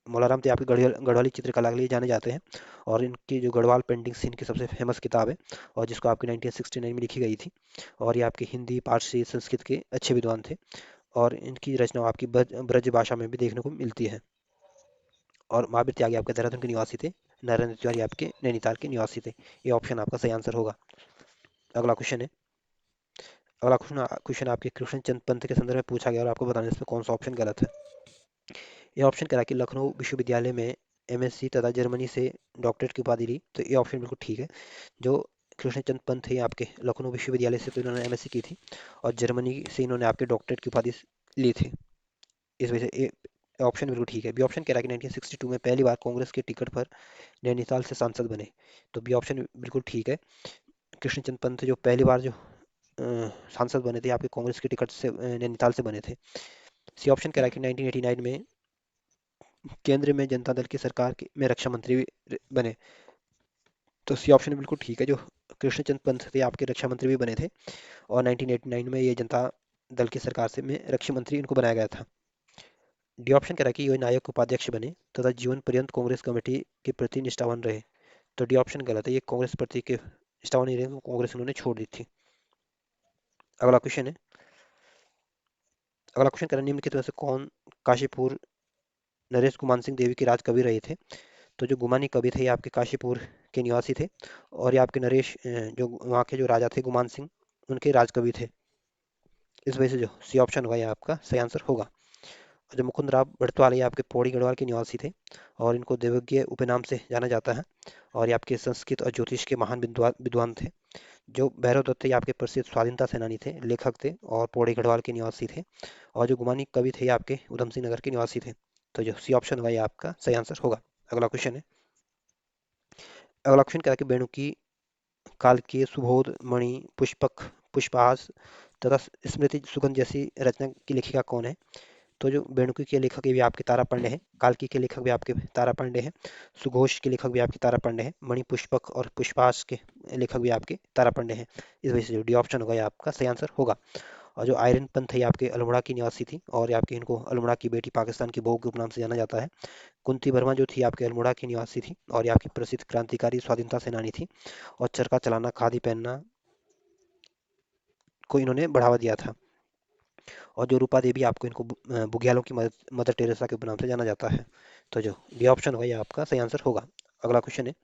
मौलाराम थे आपकी गढ़वाली चित्रकला के लिए जाने जाते हैं और इनकी जो गढ़वाल पेंटिंग्स इनकी सबसे फेमस किताब है और जिसको आपकी 1969 में लिखी गई थी। और ये आपकी हिंदी पारसी संस्कृत के अच्छे विद्वान थे और इनकी रचना आपकी ब्रज भाषा में भी देखने को मिलती है। और महावीर त्यागी आपके देहरादून के निवासी थे। नरेंद्र तिवारी आपके नैनीताल के निवासी थे। ये ऑप्शन आपका सही आंसर होगा। अगला क्वेश्चन है अगला क्वेश्चन आपके कृष्णचंद पंत के संदर्भ में पूछा गया और आपको बताने इसमें कौन सा ऑप्शन गलत है। ये ऑप्शन करा कि लखनऊ विश्वविद्यालय में एमएससी तथा जर्मनी से डॉक्टरेट की उपाधि ली। तो ये ऑप्शन बिल्कुल ठीक है। जो कृष्णचंद पंत है आपके लखनऊ विश्वविद्यालय से, तो इन्होंने एमएससी की थी। और जर्मनी से इन्होंने आपके डॉक्टरेट की उपाधि ली थी। इस वजह से ए ऑप्शन बिल्कुल ठीक है। बी ऑप्शन कह रहा है कि 1962 में पहली बार कांग्रेस के टिकट पर नैनीताल से सांसद बने। तो बी ऑप्शन बिल्कुल ठीक है। कृष्णचंद पंत जो पहली बार जो सांसद बने थे आपके कांग्रेस के टिकट से, नैनीताल से बने थे। सी ऑप्शन कह रहा है कि 1989 में केंद्र में जनता दल की सरकार में रक्षा मंत्री भी बने। तो सी ऑप्शन बिल्कुल ठीक है। जो कृष्णचंद पंत थे आपके रक्षा मंत्री भी बने थे, और 1989 में ये जनता दल की सरकार से में रक्षा मंत्री इनको बनाया गया था। डी ऑप्शन कह रहा है कि ये नायक उपाध्यक्ष बने तथा जीवन पर्यंत कांग्रेस कमेटी के प्रति निष्ठावान रहे। तो डी ऑप्शन गलत है, ये कांग्रेस प्रति के निष्ठावान नहीं रहे, तो कांग्रेस उन्होंने छोड़ दी थी। अगला क्वेश्चन है। अगला क्वेश्चन कह रहा है निम्नलिखित में से कौन काशीपुर नरेश गुमान सिंह देवी के राज कवि रहे थे। तो जो गुमानी कवि थे ये आपके काशीपुर के निवासी थे, और ये आपके नरेश जो वहाँ के जो राजा थे गुमान सिंह, उनके राजकवि थे। इस वजह से जो सी ऑप्शन होगा ये आपका सही आंसर होगा। और जो मुकुंद राव बड़तवाल ये आपके पौड़ी गढ़वाल के निवासी थे, और इनको देवज्ञ उपनाम से जाना जाता है। और ये आपके संस्कृत और ज्योतिष के महान विद्वान विद्वान थे। जो भैरव दत्त ये आपके प्रसिद्ध स्वाधीनता सेनानी थे, लेखक थे, और पौड़ी गढ़वाल के निवासी थे। और जो गुमानी कवि थे ये आपके उधम सिंह नगर के निवासी थे। तो जो सी ऑप्शन होगा ये आपका सही आंसर होगा। अगला क्वेश्चन है। अगला क्वेश्चन क्या है कि बेणुकी काल के सुबोध मणि पुष्पक पुष्पहास तथा स्मृति सुगंध जैसी रचना की लेखिका कौन है। तो जो बेणुकी के लेखक ये भी आपके तारा पांडे हैं, काल्की के लेखक भी आपके तारा पांडे हैं, सुघोष के लेखक भी आपके तारा पांडे हैं, मणि पुष्पक और पुष्पास के लेखक भी आपके तारा पांडे हैं। इस वजह से जो डी ऑप्शन होगा ये आपका सही आंसर होगा। और जो आयरन पंथ है ये आपके अल्मोड़ा की निवासी थी, और ये आपके इनको अल्मोड़ा की बेटी पाकिस्तान की बहू के उपनाम से जाना जाता है। कुंती वर्मा जो थी आपके अल्मोड़ा की निवासी थी, और ये आपकी प्रसिद्ध क्रांतिकारी स्वाधीनता सेनानी थी, और चरखा चलाना खादी पहनना को इन्होंने बढ़ावा दिया था। और जो रूपा देवी आपको इनको बुग्यालों की मदर टेरेसा के नाम से जाना जाता है। तो जो डी ऑप्शन होगा ये आपका सही आंसर होगा। अगला क्वेश्चन है।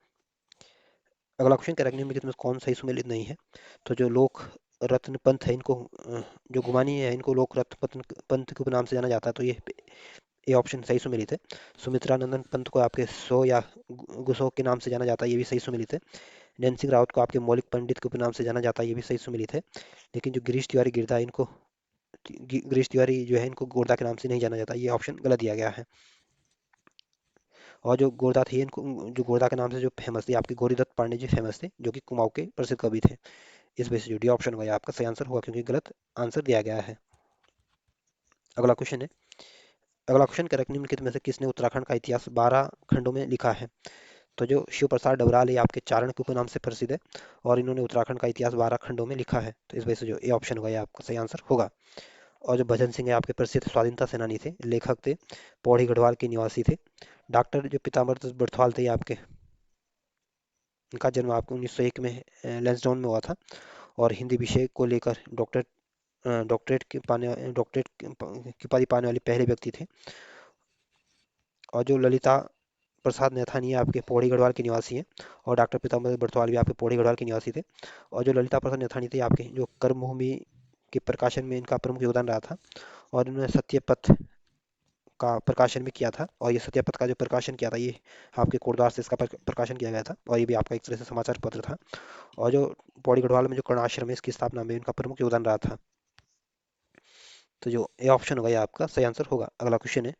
अगला क्वेश्चन कह रहा है कि निम्नलिखित में कौन सही सुमेलित नहीं है। तो जो लोक रत्न पंथ है इनको जो गुमानी है इनको लोक रत्न पंथ के नाम से जाना जाता है। तो ये ऑप्शन सही सुमेलित है। सुमित्रा नंदन पंत को आपके सो या गुसो के नाम से जाना जाता है, ये भी सही सुमेलित है। नैन सिंह रावत को आपके मौलिक पंडित के उपनाम से जाना जाता है, ये भी सही सुमेलित है। लेकिन जो गिरीश तिवारी गिरधा इनको गिरीश तिवारी जो है इनको गोरदा के नाम से नहीं जाना जाता, ये ऑप्शन गलत दिया गया है। और जो गोरदा थे इनको जो गोरदा के नाम से जो फेमस थे आपके गौरीदत्त पांडे जी फेमस थे, जो कि कुमाऊं के प्रसिद्ध कवि थे। इस वजह से जो डी ऑप्शन होगा ये आपका सही आंसर होगा, क्योंकि गलत आंसर दिया गया है। अगला क्वेश्चन है। अगला क्वेश्चन कह रहा है कि निम्नलिखित में से किसने उत्तराखंड का इतिहास 12 खंडों में लिखा है। तो जो शिव प्रसाद डबराल ये आपके चारण के उपनाम से प्रसिद्ध है, और इन्होंने उत्तराखंड का इतिहास 12 खंडों में लिखा है। तो इस वजह से जो ए ऑप्शन होगा ये आपका सही आंसर होगा। और जो भजन सिंह है आपके प्रसिद्ध स्वाधीनता सेनानी थे, लेखक थे, पौड़ी गढ़वाल के निवासी थे। डॉक्टर जो पीताम्बर बड़थवाल थे आपके, इनका जन्म आपको 1901 में लैंसडाउन में हुआ था। और हिंदी विषय को लेकर डॉक्टरेट की उपाधि पाने वाले पहले व्यक्ति थे। और जो ललिता प्रसाद नैथानी है आपके पौड़ी गढ़वाल के निवासी हैं, और डॉक्टर पीताम्बर बड़थवाल भी आपके पौड़ी गढ़वाल के निवासी थे। और जो ललिता प्रसाद नैथानी थे आपके जो कर्मभूमि के प्रकाशन में इनका प्रमुख योगदान रहा था, और इन्होंने सत्यपथ का प्रकाशन भी किया था। और ये सत्यापथ का जो प्रकाशन किया था ये आपके कोटद्वार से इसका प्रकाशन किया गया था, और ये भी आपका एक तरह से समाचार पत्र था। और जो पौड़ी गढ़वाल में जो कर्ण आश्रम है इसकी स्थापना में इनका प्रमुख योगदान रहा था। तो जो ए ऑप्शन होगा ये आपका सही आंसर होगा। अगला क्वेश्चन है।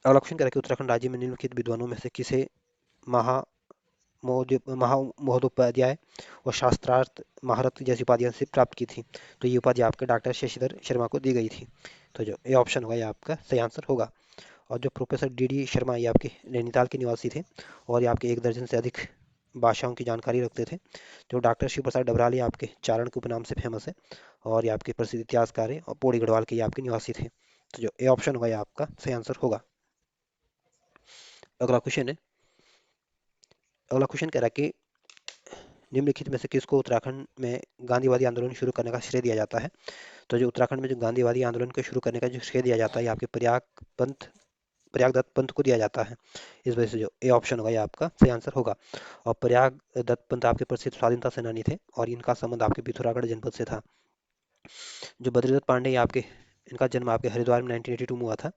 अगला क्वेश्चन कह रहा है कि उत्तराखंड राज्य में निम्नलिखित विद्वानों में से किसे महा महोदोपाध्याय और शास्त्रार्थ महारथ जैसी उपाधियां से प्राप्त की थी। तो ये उपाधि आपके डॉक्टर शशिधर शर्मा को दी गई थी। तो जो ए ऑप्शन होगा ये आपका सही आंसर होगा। और जो प्रोफेसर डी डी शर्मा ये आपके नैनीताल के निवासी थे, और ये आपके 1 दर्जन से अधिक भाषाओं की जानकारी रखते थे। जो डॉक्टर शिव प्रसाद डबराली आपके चारण के उपनाम से फेमस है, और ये आपके प्रसिद्ध इतिहासकार हैं, और पौड़ी गढ़वाल के ये आपके निवासी थे। तो जो ए ऑप्शन होगा ये आपका सही आंसर होगा। अगला क्वेश्चन है। अगला क्वेश्चन कह रहा है कि निम्नलिखित में से किसको उत्तराखंड में गांधीवादी आंदोलन शुरू करने का श्रेय दिया जाता है। तो जो उत्तराखंड में जो गांधीवादी आंदोलन को शुरू करने का जो श्रेय दिया जाता है ये आपके प्रयाग दत्त पंत को दिया जाता है। इस वजह से जो ए ऑप्शन होगा ये आपका सही आंसर होगा। और प्रयाग दत्त पंत आपके प्रसिद्ध स्वाधीनता सेनानी थे, और इनका संबंध आपके पिथौरागढ़ जनपद से था। जो बद्रीदत्त पांडे आपके इनका जन्म आपके हरिद्वार में 1982 में हुआ था।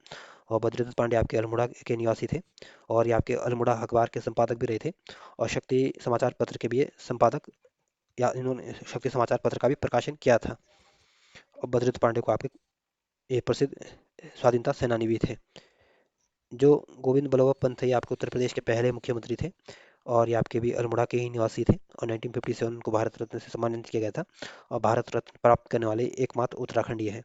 और बद्रीदत्त पांडे आपके अल्मोड़ा के निवासी थे, और ये आपके अल्मोड़ा अखबार के संपादक भी रहे थे, और शक्ति समाचार पत्र के भी ये संपादक, या इन्होंने शक्ति समाचार पत्र का भी प्रकाशन किया था। और बद्रीदत्त पांडे को आपके ये प्रसिद्ध स्वाधीनता सेनानी भी थे। जो गोविंद बल्लभ पंत है, ये आपके उत्तर प्रदेश के पहले मुख्यमंत्री थे, और ये आपके भी अल्मोड़ा के ही निवासी थे, और 1957 उनको भारत रत्न से सम्मानित किया गया था, और भारत रत्न प्राप्त करने वाले एकमात्र उत्तराखंडीय है।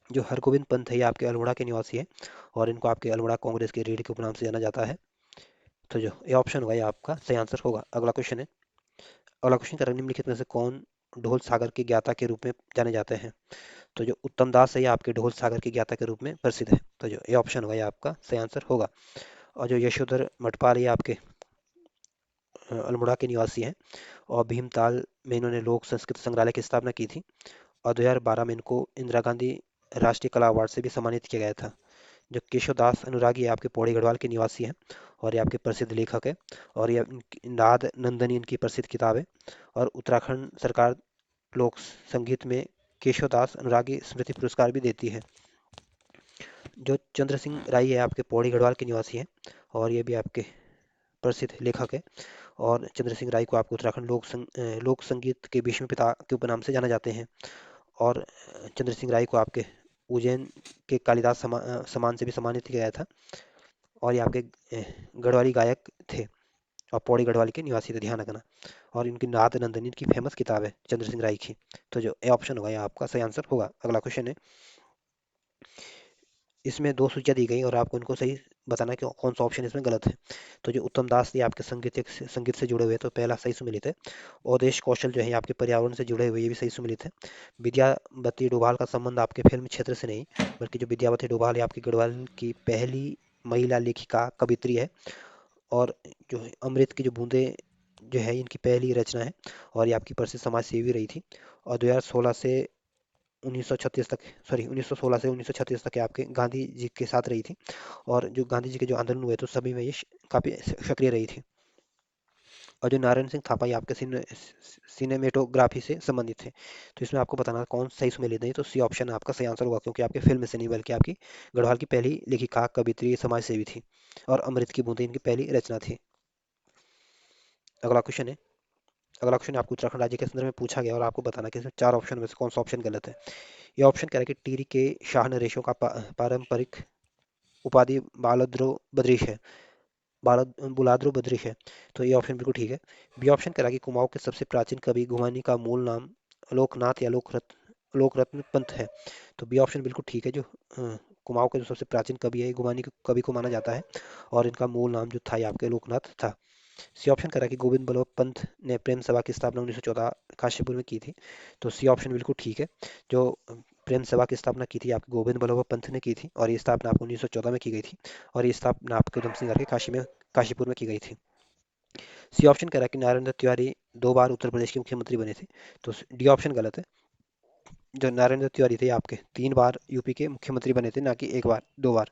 जो हरगोविंद पंत है, ये आपके अल्मोड़ा के निवासी है, और इनको आपके अल्मोड़ा कांग्रेस के रीढ़ के उपनाम से जाना जाता है। तो जो ये ऑप्शन होगा, ये आपका सही आंसर होगा। अगला क्वेश्चन है। अगला क्वेश्चन कर, निम्नलिखित में से कौन ढोल सागर के ज्ञाता के रूप में जाने जाते हैं? तो जो उत्तम दास है, ये आपके ढोल सागर के ज्ञाता के रूप में प्रसिद्ध है। तो जो ये ऑप्शन होगा, ये आपका सही आंसर होगा। और जो यशोधर मटपाल, ये आपके अल्मोड़ा के निवासी हैं, और भीमताल में इन्होंने लोक संस्कृत संग्रहालय की स्थापना की थी, और 2012 में इनको इंदिरा गांधी राष्ट्रीय कला अवार्ड से भी सम्मानित किया गया था। जो केशवदास अनुरागी है, आपके पौड़ी गढ़वाल के निवासी हैं, और ये आपके प्रसिद्ध लेखक है, और ये नाद नंदनी इनकी प्रसिद्ध किताब है, और उत्तराखंड सरकार लोक संगीत में केशवदास अनुरागी स्मृति पुरस्कार भी देती है। जो चंद्र सिंह राई है, आपके पौड़ी गढ़वाल के निवासी हैं, और ये भी आपके प्रसिद्ध लेखक है, और चंद्र सिंह राय को आपको उत्तराखंड लोक संगीत के भीष्म पिता के उपनाम से जाना जाते हैं। और चंद्र सिंह राय को आपके उज्जैन के कालिदास सम्मान से भी सम्मानित किया गया था, और ये आपके गढ़वाली गायक थे, और पौड़ी गढ़वाली के निवासी थे, ध्यान रखना। और इनकी नाद नंदनी की फेमस किताब है चंद्र सिंह राय की। तो जो ए ऑप्शन होगा, ये आपका सही आंसर होगा। अगला क्वेश्चन है। इसमें दो सूचियां दी गई, और आपको इनको सही बताना कि कौन सा ऑप्शन इसमें गलत है। तो जो उत्तम दास ये आपके संगीत से जुड़े हुए, तो पहला सही सुमिलित है। अवधेश कौशल जो है, ये आपके पर्यावरण से जुड़े हुए, ये भी सही सुमिलित है। विद्यावती डोभाल का संबंध आपके फिल्म क्षेत्र से नहीं, बल्कि जो विद्यावती डोभाल है, आपकी गढ़वाल की पहली महिला लेखिका कवित्री है, और जो है अमृत की जो बूंदे जो है, इनकी पहली रचना है, और ये आपकी प्रसिद्ध समाज सेवी रही थी, और 2016 से 1936 तक, सॉरी 1916 से 1936 तक ये आपके गांधी जी के साथ रही थी, और जो गांधी जी के जो आंदोलन हुए, तो सभी में ये काफी सक्रिय रही थी। और जो नारायण सिंह थापा, ये आपके सिनेमेटोग्राफी से संबंधित थे। तो इसमें आपको बताना कौन सही सुमेलित नहीं, तो सी ऑप्शन आपका सही आंसर होगा, क्योंकि आपके फिल्म से नहीं, बल्कि आपकी गढ़वाल की पहली लेखिका कवित्री समाज सेवी थी, और अमृत की बूंदें इनकी पहली रचना थी। अगला क्वेश्चन है। अगला क्वेश्चन आपको उत्तराखंड राज्य के संदर्भ में पूछा गया, और आपको बताना कि इसमें चार ऑप्शन में से कौन सा ऑप्शन गलत है। ये ऑप्शन कह रहा है कि टिहरी के शाह नरेशों का पारंपरिक उपाधि बालद्रो बद्रीश है, बुलाद्रो बद्रीश है। तो ये ऑप्शन बिल्कुल ठीक है। बी ऑप्शन कह रहा है कि कुमाऊं के सबसे प्राचीन कवि गुमानी का मूल नाम लोकनाथ या लोकरत्न पंत है। तो बी ऑप्शन बिल्कुल ठीक है। जो कुमाऊं के जो सबसे प्राचीन कवि है, गुमानी के कवि को माना जाता है, और इनका मूल नाम जो था, ये आपके लोकनाथ था। सी ऑप्शन कह रहा है कि गोविंद बल्लभ पंत ने प्रेम सभा की स्थापना 1914 काशीपुर में की थी। तो सी ऑप्शन बिल्कुल ठीक है। जो प्रेम सभा की स्थापना की थी, आपके गोविंद बल्लभ पंत ने की थी, और ये स्थापना आपको 1914 में की गई थी, और ये स्थापना आपके उधम सिंह नगर के काशीपुर में की गई थी। सी ऑप्शन कह रहा है कि नारायण दत्त तिवारी 2 बार उत्तर प्रदेश के मुख्यमंत्री बने थे। तो डी ऑप्शन गलत है। जो नारायण दत्त तिवारी थे, आपके 3 बार यूपी के मुख्यमंत्री बने थे, ना कि एक बार, 2 बार,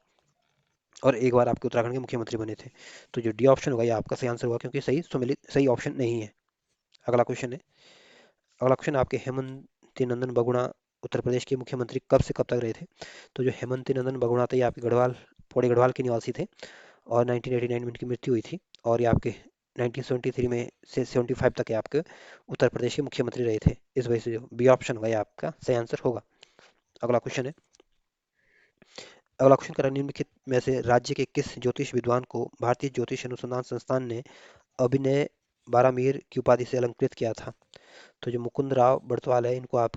और एक बार आपके उत्तराखंड के मुख्यमंत्री बने थे। तो जो डी ऑप्शन होगा, ये आपका सही आंसर होगा, क्योंकि सही ऑप्शन नहीं है। अगला क्वेश्चन है। अगला क्वेश्चन आपके हेमंती नंदन बहुगुणा उत्तर प्रदेश के मुख्यमंत्री कब से कब तक रहे थे? तो जो हेमंती नंदन बहुगुणा थे, ये आपके पौड़ी गढ़वाल के निवासी थे, और 1989 में इनकी मृत्यु हुई थी, और ये आपके 1973 में से 75 तक ये आपके उत्तर प्रदेश के मुख्यमंत्री रहे थे। इस वजह से जो बी ऑप्शन होगा, ये आपका सही आंसर होगा। अगला क्वेश्चन है। अगला क्वेश्चन करा, निम्नलिखित में से राज्य के किस ज्योतिष विद्वान को भारतीय ज्योतिष अनुसंधान संस्थान ने अभिनय बारामीर की उपाधि से अलंकृत किया था? तो जो मुकुंद राव बड़तवाल है, इनको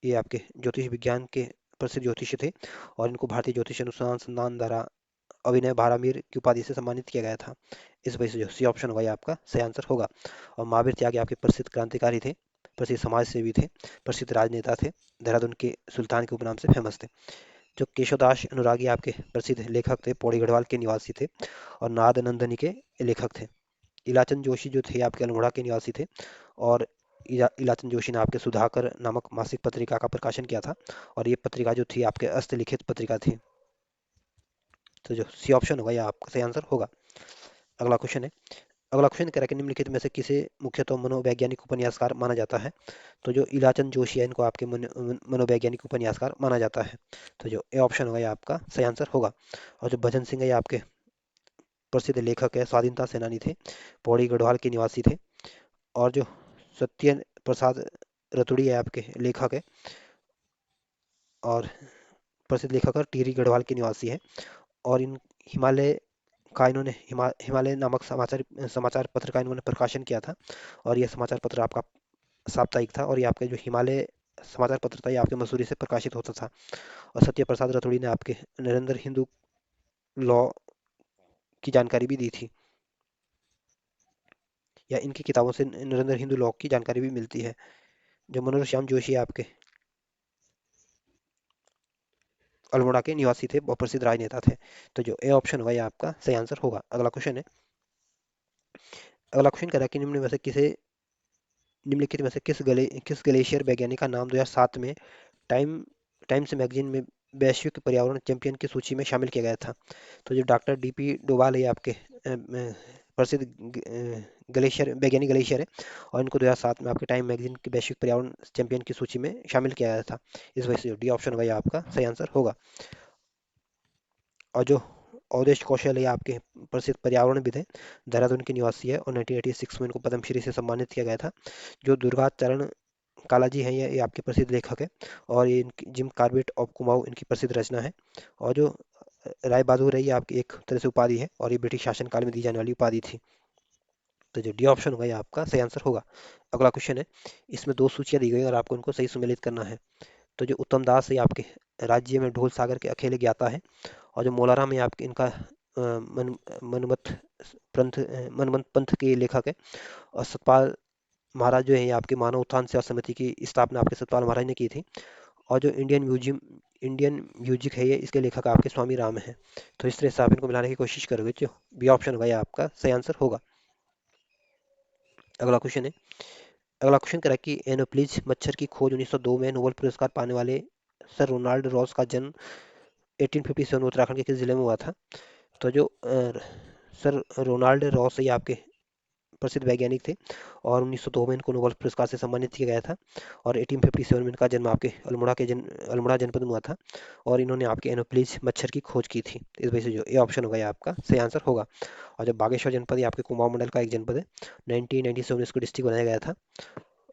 ये आपके ज्योतिष विज्ञान के प्रसिद्ध ज्योतिषी थे, और इनको भारतीय ज्योतिष अनुसंधान संस्थान द्वारा अभिनय बारामीर की उपाधि से सम्मानित किया गया था। इस वजह से जो सी ऑप्शन होगा, ये आपका सही आंसर होगा। और महावीर त्यागी आपके प्रसिद्ध क्रांतिकारी थे, प्रसिद्ध समाज सेवी थे, प्रसिद्ध राजनेता थे, देहरादून के सुल्तान के उपनाम से फेमस थे। जो केशवदास अनुरागी आपके प्रसिद्ध लेखक थे, पौड़ी गढ़वाल के निवासी थे, और नाद नंदनी के लेखक थे। इलाचंद जोशी जो थे, आपके अल्मोड़ा के निवासी थे, और इलाचंद जोशी ने आपके सुधाकर नामक मासिक पत्रिका का प्रकाशन किया था, और ये पत्रिका जो थी, आपके हस्तलिखित पत्रिका थी। तो जो सी ऑप्शन होगा, ये आपका सही आंसर होगा। अगला क्वेश्चन है। अगला क्वेश्चन कह रहा है कि निम्नलिखित में से किसे मुख्यतः मनोवैज्ञानिक उपन्यासकार माना जाता है। तो जो इलाचंद जोशी है इनको आपके मनोवैज्ञानिक उपन्यासकार माना जाता है। तो जो ए ऑप्शन होगा ये आपका सही आंसर होगा। और जो भजन सिंह है ये आपके प्रसिद्ध लेखक है, स्वाधीनता सेनानी थे, पौड़ी गढ़वाल के निवासी थे। और जो सत्य प्रसाद रतुड़ी है आपके लेखक है और प्रसिद्ध लेखक और टिहरी गढ़वाल के निवासी है। और इन हिमालय का इन्होंने हिमालय नामक समाचार समाचार पत्र का इन्होंने प्रकाशन किया था। और यह समाचार पत्र आपका साप्ताहिक था और ये आपके जो हिमालय समाचार पत्र था ये आपके मसूरी से प्रकाशित होता था। और सत्य प्रसाद रतुड़ी ने आपके नरेंद्र हिंदू लॉ की जानकारी भी दी थी, या इनकी किताबों से नरेंद्र हिंदू लॉ की जानकारी भी मिलती है। जो मनोज श्याम जोशी आपके अल्मोड़ा के निवासी थे, बहुत प्रसिद्ध राजनेता थे। तो जो ए ऑप्शन होगा ये आपका सही आंसर होगा। अगला क्वेश्चन है, अगला क्वेश्चन कह रहा है कि निम्नलिखित में से किस ग्लेशियर वैज्ञानिक का नाम 2007 में टाइम टाइम्स मैगजीन में वैश्विक पर्यावरण चैंपियन की सूची में शामिल किया गया था। तो जो डॉक्टर डीपी डोवाल है ये आपके प्रसिद्ध वैज्ञानिक ग्लेशियर है और इनको 2007 में आपके टाइम मैगजीन की वैश्विक पर्यावरण चैंपियन की सूची में शामिल किया गया था। इस वजह से जो डी ऑप्शन होगा ये आपका सही आंसर होगा। और जो अवधेश कौशल है ये आपके प्रसिद्ध पर्यावरणविद है, देहरादून के निवासी है और 1986 में इनको पद्मश्री से सम्मानित किया गया था। जो दुर्गा चरण कालाजी हैं ये आपके प्रसिद्ध लेखक है। और ये इनकी जिम कार्बेट ऑफ कुमाऊं इनकी प्रसिद्ध रचना है। और जो राय बहादुर है ये आपकी एक तरह से उपाधि है और ये ब्रिटिश शासनकाल में दी जाने वाली उपाधि थी। तो जो डी ऑप्शन होगा ये आपका सही आंसर होगा। अगला क्वेश्चन है, इसमें दो सूचियां दी गई और आपको इनको सही सुमेलित करना है। तो जो उत्तम दास है ये आपके राज्य में ढोल सागर के अकेले ज्ञाता है। और जो मोलाराम है आपके इनका मनमत मनमत पंथ के लेखक है। और सतपाल महाराज जो है ये आपके मानव उत्थान सेवा समिति की स्थापना आपके सतपाल महाराज ने की थी। और जो इंडियन म्यूजिक है ये इसके लेखक आपके स्वामी राम है। तो इस तरह से आप इनको मिलाने की कोशिश करोगे जो बी ऑप्शन होगा ये आपका सही आंसर होगा। अगला क्वेश्चन है, अगला क्वेश्चन करा कि एनोप्लीज मच्छर की खोज 1902 में नोबेल पुरस्कार पाने वाले सर रोनाल्ड रॉस का जन्म 1857 उत्तराखंड के किस जिले में हुआ था। तो जो सर रोनाल्ड रॉस ये आपके प्रसिद्ध वैज्ञानिक थे और 1902 में इनको नोबेल पुरस्कार से सम्मानित किया गया था। और 1857 में इनका जन्म आपके अल्मोड़ा जनपद में हुआ था। और इन्होंने आपके एनोप्लीज मच्छर की खोज की थी। इस वजह से जो ए ऑप्शन होगा ये आपका सही आंसर होगा। और जब बागेश्वर जनपद ये आपके कुमाऊं मंडल का एक जनपद है, 1997 में इसको डिस्ट्रिक्ट बनाया गया था।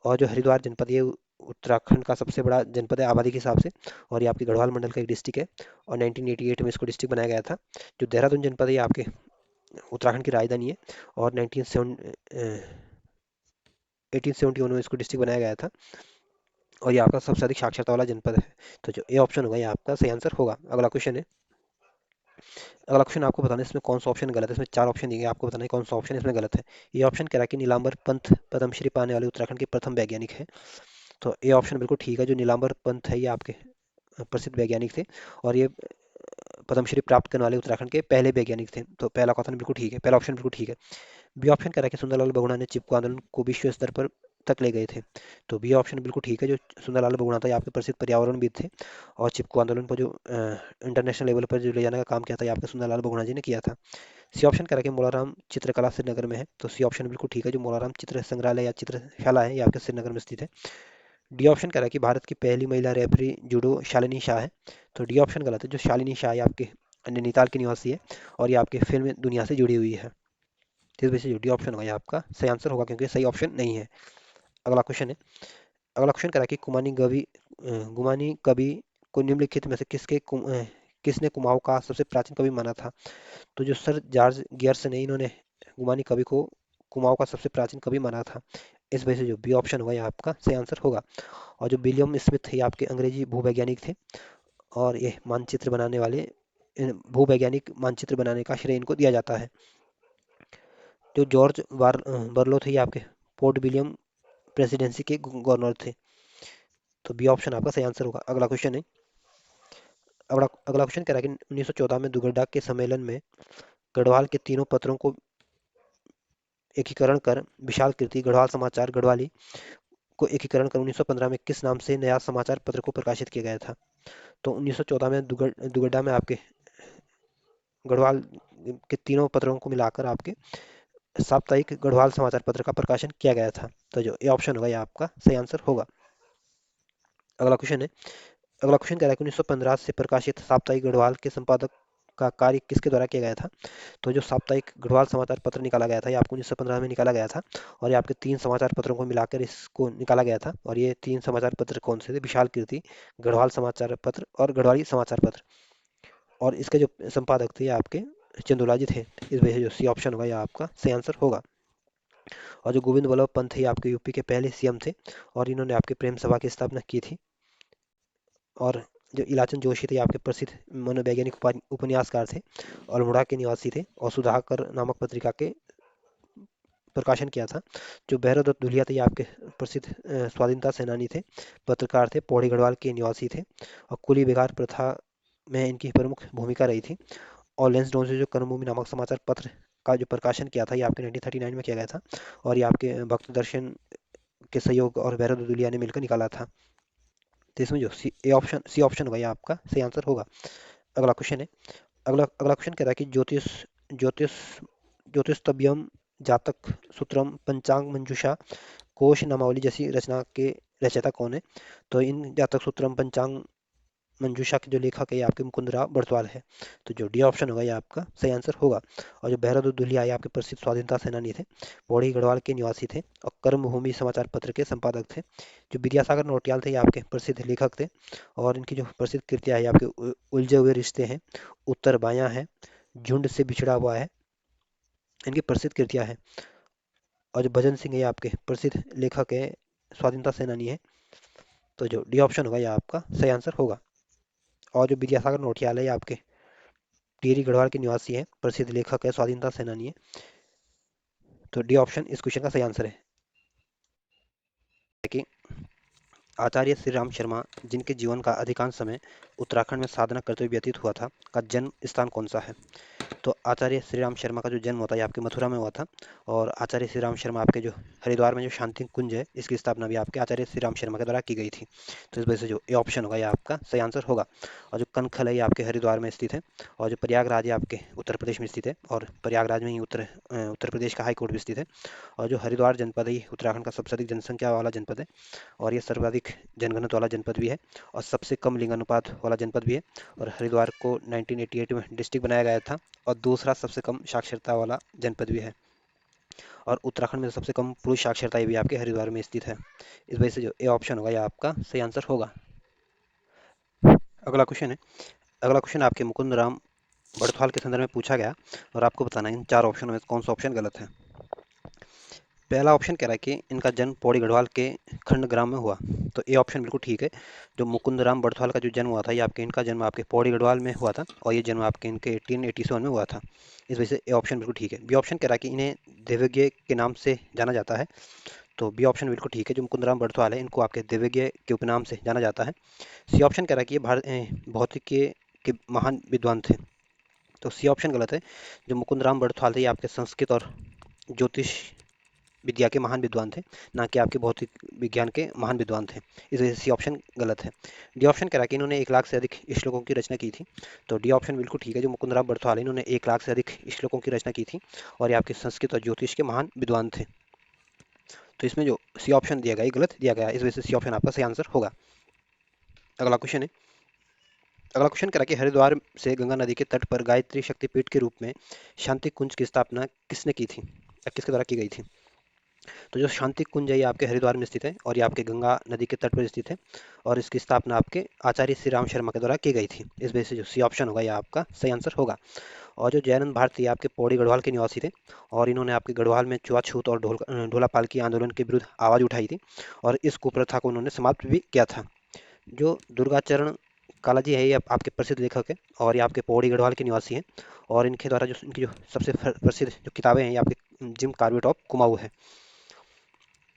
और जो हरिद्वार जनपद ये उत्तराखंड का सबसे बड़ा जनपद है आबादी के हिसाब से और ये आपके गढ़वाल मंडल का एक डिस्ट्रिक्ट है। और 1988 में इसको डिस्ट्रिक्ट बनाया गया था। जो देहरादून जनपद है ये आपके उत्तराखंड की राजधानी है और 1871 में इसको डिस्ट्रिक्ट बनाया गया था। और ये आपका सबसे अधिक साक्षरता वाला जनपद है। तो जो ए ऑप्शन होगा ये आपका सही आंसर होगा। अगला क्वेश्चन है, अगला क्वेश्चन आपको बताना है इसमें कौन सा ऑप्शन गलत है। इसमें चार ऑप्शन दिए गए, आपको बताना है कौन सा ऑप्शन इसमें गलत है। ये ऑप्शन कह रहा है कि नीलांबर पंत पद्मश्री पाने वाले उत्तराखंड के प्रथम वैज्ञानिक है। तो ये ऑप्शन बिल्कुल ठीक है। जो नीलांबर पंत है ये आपके प्रसिद्ध वैज्ञानिक थे और ये पद्मश्री प्राप्त करने वाले उत्तराखंड के पहले वैज्ञानिक थे। तो पहला कथन बिल्कुल ठीक है, पहला ऑप्शन बिल्कुल ठीक है। बी ऑप्शन कह रहा है कि सुंदरलाल बहुगुणा ने चिपको आंदोलन को विश्व स्तर पर तक ले गए थे। तो बी ऑप्शन बिल्कुल ठीक है। जो सुंदरलाल बहुगुणा था ये आपके प्रसिद्ध पर्यावरणविद थे और चिपको आंदोलन पर जो इंटरनेशनल लेवल पर जो ले जाने का काम किया था ये आपके सुंदरलाल बहुगुणा जी ने किया था। सी ऑप्शन कह रहा है कि मोलाराम चित्रकला श्रीनगर में है। तो सी ऑप्शन बिल्कुल ठीक है। जो मोलाराम चित्र संग्रहालय या चित्रशाला है ये आपके श्रीनगर में स्थित है। डी ऑप्शन कह रहा है कि भारत की पहली महिला रेफरी जूडो शालिनी शाह है। तो डी ऑप्शन गलत है। जो शालिनी शाह ये आपके नैनीताल की निवासी है और ये आपके फिल्म दुनिया से जुड़ी हुई है। तो इस वजह से जो डी ऑप्शन होगा ये आपका सही आंसर होगा क्योंकि सही ऑप्शन नहीं है। अगला क्वेश्चन है, अगला क्वेश्चन कह रहा है कि गुमानी कवि को निम्नलिखित में से किसने कुमाऊं का सबसे प्राचीन कवि माना था। तो जो सर जॉर्ज गियर्स ने इन्होंने गुमानी कवि को कुमाऊं का सबसे प्राचीन कवि माना था। इस वजह से जो बी ऑप्शन होगा ये आपका सही आंसर होगा। और जो विलियम स्मिथ ये आपके अंग्रेजी भूवैज्ञानिक थे और ये मानचित्र बनाने वाले भूवैज्ञानिक मानचित्र बनाने का श्रेय इनको दिया जाता है। जो बर्लो थे ये आपके पोर्ट विलियम प्रेसिडेंसी के गवर्नर थे। तो बी ऑप्शन आपका सही आंसर होगा। अगला क्वेश्चन है, अगला अगला क्वेश्चन कह रहा है कि 1914 में दुगड्डा के सम्मेलन में गढ़वाल के तीनों पत्रों को एकीकरण कर विशाल कीर्ति गढ़वाल समाचार गढ़वाली को एकीकरण कर 1915 में किस नाम से नया समाचार पत्र को प्रकाशित किया गया था। तो 1914 में दुगड्डा में आपके गढ़वाल के तीनों पत्रों को मिलाकर आपके साप्ताहिक गढ़वाल समाचार पत्र का प्रकाशन किया गया था? तो जो ए ऑप्शन होगा ये आपका सही आंसर होगा। अगला क्वेश्चन है, अगला क्वेश्चन कह रहा है कि 1915 से प्रकाशित साप्ताहिक गढ़वाल के संपादक का कार्य किसके द्वारा किया गया था? तो जो साप्ताहिक गढ़वाल समाचार पत्र निकाला गया था ये आपको 1915 में निकाला गया था, और ये आपके 3 समाचार पत्रों को मिलाकर इसको निकाला गया था। और ये 3 समाचार पत्र कौन से थे? विशाल कीर्ति, गढ़वाल समाचार पत्र और गढ़वाली समाचार पत्र। और इसके जो संपादक थे ये आपके चंदुला जी थे। इस वजह से जो सी ऑप्शन होगा ये आपका सही आंसर होगा। और जो गोविंद वल्लभ पंत ये आपके यूपी के पहले सीएम थे, और इन्होंने आपके प्रेम सभा की स्थापना की थी। और जो इलाचन जोशी थे आपके प्रसिद्ध मनोवैज्ञानिक उपन्यासकार थे, अल्मोड़ा के निवासी थे, और सुधाकर नामक पत्रिका के प्रकाशन किया था। जो भैरवदत्त धुलिया थे ये आपके प्रसिद्ध स्वाधीनता सेनानी थे, पत्रकार थे, पौड़ी गढ़वाल के निवासी थे, और कुली बेगार प्रथा में इनकी प्रमुख भूमिका रही थी। और लेंसडॉन से जो कर्मभूमि नामक समाचार पत्र का जो प्रकाशन किया था ये आपके 1939 में किया गया था, और ये आपके भक्त दर्शन के सहयोग और भैरव दुलिया ने मिलकर निकाला था। तो इसमें जो सी ऑप्शन होगा ये आपका सही आंसर होगा। अगला क्वेश्चन है, अगला अगला क्वेश्चन कह रहा है कि ज्योतिष ज्योतिषतव्यम, जातक सूत्रम, पंचांग मंजूषा, कोश नामावली जैसी रचना के रचयिता कौन है? तो इन जातक सूत्रम, पंचांग मंजूषा के जो लेखक है ये आपके मुकुंदराव बड़सवाल है। तो जो डी ऑप्शन होगा ये आपका सही आंसर होगा। और जो भैरव दुलिया ये आपके प्रसिद्ध स्वाधीनता सेनानी थे, पौड़ी गढ़वाल के निवासी थे, और कर्मभूमि समाचार पत्र के संपादक थे। जो विद्यासागर नौटियाल थे ये आपके प्रसिद्ध लेखक थे, और इनकी जो प्रसिद्ध कृतियां है ये आपके उलझे हुए रिश्ते हैं, उत्तर बायां है, झुंड से बिछड़ा हुआ है, इनकी प्रसिद्ध कृतियां हैं। और जो भजन सिंह है ये आपके प्रसिद्ध लेखक है, स्वाधीनता सेनानी है। तो जो डी ऑप्शन होगा ये आपका सही आंसर होगा। और जो विद्यासागर नौटियाल है ये आपके टिहरी गढ़वाल के निवासी हैं, प्रसिद्ध लेखक है, स्वाधीनता सेनानी है। तो डी ऑप्शन इस क्वेश्चन का सही आंसर है कि आचार्य श्री राम शर्मा, जिनके जीवन का अधिकांश समय उत्तराखंड में साधना करते हुए व्यतीत हुआ था, का जन्म स्थान कौन सा है? तो आचार्य श्री राम शर्मा का जो जन्म होता है आपके मथुरा में हुआ था, और आचार्य श्री राम शर्मा आपके जो हरिद्वार में जो शांति कुंज है इसकी स्थापना भी आपके आचार्य श्री राम शर्मा के द्वारा की गई थी। तो इस वजह से जो ए ऑप्शन होगा ये आपका सही आंसर होगा। और जो कनखल है ये आपके हरिद्वार में स्थित है, और जो प्रयागराज है आपके उत्तर प्रदेश में स्थित है, और प्रयागराज में ही उत्तर प्रदेश का हाई कोर्ट भी स्थित है। और जो हरिद्वार जनपद है ये उत्तराखंड का सबसे अधिक जनसंख्या वाला जनपद है, और ये सर्वाधिक जनघनत्व वाला जनपद भी है, और सबसे कम लिंगानुपात वाला जनपद भी है। और हरिद्वार को 1988 में डिस्ट्रिक्ट बनाया गया था, और दूसरा सबसे कम साक्षरता वाला जनपद भी है। और उत्तराखंड में सबसे कम पुरुष साक्षरता भी आपके हरिद्वार में स्थित है। इस वजह से जो ए ऑप्शन होगा यह आपका सही आंसर होगा। अगला क्वेश्चन है, अगला क्वेश्चन आपके मुकुंद राम बड़थवाल के संदर्भ में पूछा गया, और आपको बताना है इन 4 ऑप्शन में कौन सा ऑप्शन गलत है। पहला ऑप्शन कह रहा है कि इनका जन्म पौड़ी गढ़वाल के खंड ग्राम में हुआ। तो ए ऑप्शन बिल्कुल ठीक है। जो मुकुंद राम बड़थवाल का जो जन्म हुआ था ये आपके इनका जन्म आपके पौड़ी गढ़वाल में हुआ था, और ये जन्म आपके इनके 1887 में हुआ था। इस वजह से ए ऑप्शन बिल्कुल ठीक है। बी ऑप्शन कह रहा है कि इन्हें देवज्ञ के नाम से जाना जाता है। तो बी ऑप्शन बिल्कुल ठीक है। जो मुकुंद राम बड़थवाल है इनको आपके देवज्ञ के उपनाम से जाना जाता है। सी ऑप्शन कह रहा है कि ये भौतिकी के महान विद्वान थे। तो सी ऑप्शन गलत है। जो मुकुंद राम बड़थवाल थे ये आपके संस्कृत और ज्योतिष विद्या के महान विद्वान थे, ना कि आपके भौतिक विज्ञान के महान विद्वान थे। इस वजह से सी ऑप्शन गलत है। डी ऑप्शन कह रहा है कि इन्होंने 1 लाख से अधिक श्लोकों की रचना की थी। तो डी ऑप्शन बिल्कुल ठीक है। जो मुकुंद राम बड़थवाल है इन्होंने 1 लाख से अधिक श्लोकों की रचना की थी, और ये आपके संस्कृत और ज्योतिष के महान विद्वान थे। तो इसमें जो सी ऑप्शन दिया गया ये गलत दिया गया, इस वजह से सी ऑप्शन आपका सही आंसर होगा। अगला क्वेश्चन है, अगला क्वेश्चन करा कि हरिद्वार से गंगा नदी के तट पर गायत्री शक्तिपीठ के रूप में शांति कुंज की स्थापना किसने की थी, या किसके द्वारा की गई थी? तो जो शांति कुंज है ये आपके हरिद्वार में स्थित है, और ये आपके गंगा नदी के तट पर स्थित है, और इसकी स्थापना आपके आचार्य श्री राम शर्मा के द्वारा की गई थी। इस वजह से जो सी ऑप्शन होगा ये आपका सही आंसर होगा। और जो जयानंद भारती आपके पौड़ी गढ़वाल के निवासी थे, और इन्होंने आपके गढ़वाल में छुआछूत और ढोला पालकी आंदोलन के विरुद्ध आवाज उठाई थी, और इस कुप्रथा को उन्होंने समाप्त भी किया था। जो दुर्गाचरण कालाजी है ये आपके प्रसिद्ध लेखक है, और ये आपके पौड़ी गढ़वाल के निवासी हैं, और इनके द्वारा जो इनकी जो सबसे प्रसिद्ध जो किताबें हैं ये आपके जिम कार्बेट ऑफ कुमाऊँ है।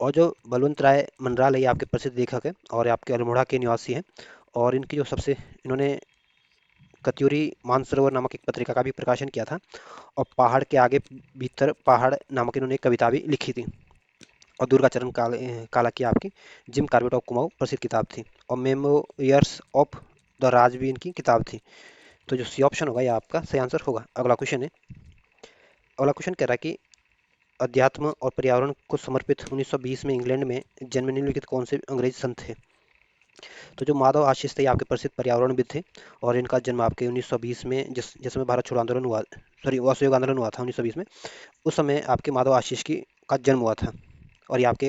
और जो बलवंत राय मंडराल है ये आपके प्रसिद्ध लेखक है, और ये आपके अल्मोड़ा के निवासी हैं, और इनकी जो सबसे इन्होंने कत्यूरी मानसरोवर नामक एक पत्रिका का भी प्रकाशन किया था, और पहाड़ के आगे भीतर पहाड़ नामक इन्होंने एक कविता भी लिखी थी। और दुर्गाचरण काला की आपकी जिम कार्बेट ऑफ कुमाऊँ प्रसिद्ध किताब थी, और मेमोयर्स ऑफ द राज भी इनकी किताब थी। तो जो सी ऑप्शन होगा ये आपका सही आंसर होगा। अगला क्वेश्चन है, अगला क्वेश्चन कह रहा है कि अध्यात्म और पर्यावरण को समर्पित 1920 में इंग्लैंड में जन्म निम्नलिखित कौन से अंग्रेज संत थे? तो जो माधव आशीष थे ये आपके प्रसिद्ध पर्यावरणविद थे और इनका जन्म आपके 1920 में जिसमें भारत छोड़ो आंदोलन हुआ, सॉरी असहयोग आंदोलन हुआ था 1920 में, उस समय आपके माधव आशीष की का जन्म हुआ था और ये आपके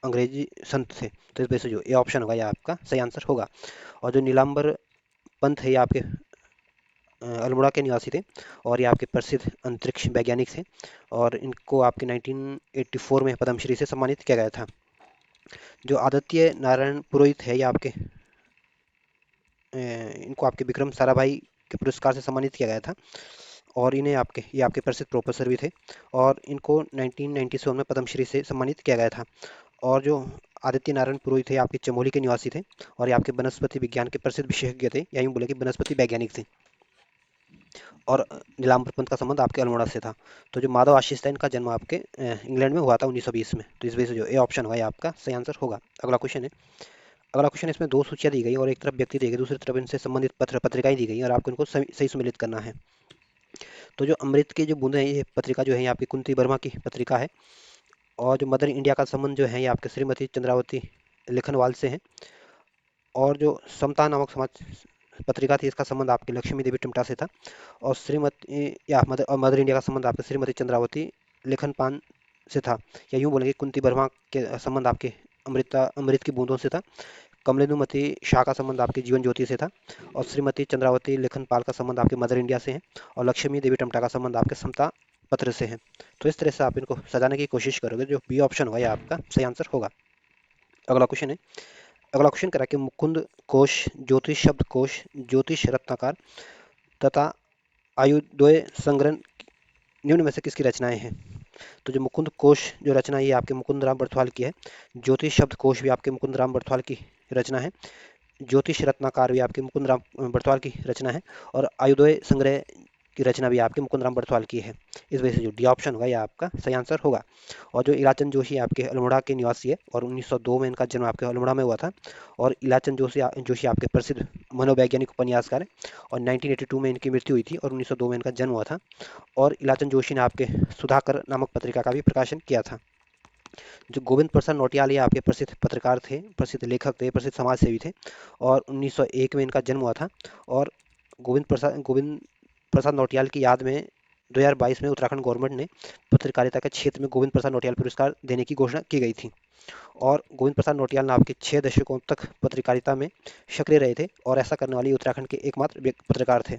अंग्रेजी संत थे। तो इस वजह से जो ये ऑप्शन होगा ये आपका सही आंसर होगा। और जो नीलांबर पंत है ये आपके अल्मोड़ा के निवासी थे और ये आपके प्रसिद्ध अंतरिक्ष वैज्ञानिक थे और इनको आपके 1984 में पद्मश्री से सम्मानित किया गया था। जो आदित्य नारायण पुरोहित है ये आपके इनको आपके विक्रम साराभाई के पुरस्कार से सम्मानित किया गया था और इन्हें ये आपके प्रसिद्ध प्रोफेसर भी थे और इनको 1997 में पद्मश्री से सम्मानित किया गया था। और जो आदित्य नारायण पुरोहित थे आपके चमोली के निवासी थे और ये आपके वनस्पति विज्ञान के प्रसिद्ध विशेषज्ञ थे या यूँ बोले कि वनस्पति वैज्ञानिक थे। और नीलांबर पंत का संबंध आपके अल्मोड़ा से था। तो जो माधव आशीष था इनका जन्म आपके इंग्लैंड में हुआ था 1920 में। तो इस वजह से जो ए ऑप्शन होगा ये आपका सही आंसर होगा। अगला क्वेश्चन है। अगला क्वेश्चन, इसमें दो सूचियां दी गई और एक तरफ व्यक्ति दिए गए, दूसरी तरफ इनसे संबंधित पत्र पत्रिकाएं दी गई और आपको इनको सही सम्मिलित करना है। तो जो अमृत की जो बूंदें हैं ये पत्रिका जो है ये आपकी कुंती वर्मा की पत्रिका है और जो मदर इंडिया का संबंध जो है ये आपके श्रीमती चंद्रावती लेखनवाल से है और जो समता नामक समाज पत्रिका थी इसका संबंध आपकी लक्ष्मी देवी टिमटा से था और मदर इंडिया का संबंध आपके श्रीमती चंद्रावती लेखनपान से था या यूँ बोलेंगे कुंती वर्मा के संबंध आपके अमृत की बूंदों से था। कमलेंदुमती शाह का संबंध आपकी जीवन ज्योति से था और श्रीमती चंद्रावती लेखनपाल का संबंध आपके मदर इंडिया से है और लक्ष्मी देवी टमटा का संबंध आपके समता पत्र से है। तो इस तरह से आप इनको सजाने की कोशिश करोगे, जो बी ऑप्शन होगा ये आपका सही आंसर होगा। अगला क्वेश्चन है। अगला क्वेश्चन करा कि मुकुंद कोश, ज्योतिष शब्द कोश, ज्योतिष रत्नाकर तथा आयुर्वेद संग्रह निम्न में से किसकी रचनाएं हैं? तो जो मुकुंद कोश जो रचना ये आपके मुकुंद राम बर्थवाल की है, ज्योतिष शब्द कोश भी आपके मुकुंद राम बर्थवाल की रचना है, ज्योतिष रत्नाकर भी आपके मुकुंद राम बर्थवाल की रचना है और आयुर्वेद संग्रह की रचना भी आपके मुकुंद राम बर्थवाल की है। इस वजह से जो डी ऑप्शन होगा ये आपका सही आंसर होगा। और जो इलाचंद जोशी आपके अल्मोड़ा के निवासी है और 1902 में इनका जन्म आपके अल्मोड़ा में हुआ था और इलाचंद जोशी आपके प्रसिद्ध मनोवैज्ञानिक उपन्यासकार है और 1982 में इनकी मृत्यु हुई थी और 1902 में इनका जन्म हुआ था। और इलाचंद जोशी ने आपके सुधाकर नामक पत्रिका का भी प्रकाशन किया था। जो गोविंद प्रसाद नौटियाल ये आपके प्रसिद्ध पत्रकार थे, प्रसिद्ध लेखक थे, प्रसिद्ध समाज सेवी थे और 1901 में इनका जन्म हुआ था और गोविंद प्रसाद नौटियाल की याद में 2022 में उत्तराखंड गवर्नमेंट ने पत्रकारिता के क्षेत्र में गोविंद प्रसाद नौटियाल पुरस्कार देने की घोषणा की गई थी। और गोविंद प्रसाद नौटियाल ने आपके 6 दशकों तक पत्रकारिता में सक्रिय रहे थे और ऐसा करने वाले उत्तराखंड के एकमात्र पत्रकार थे।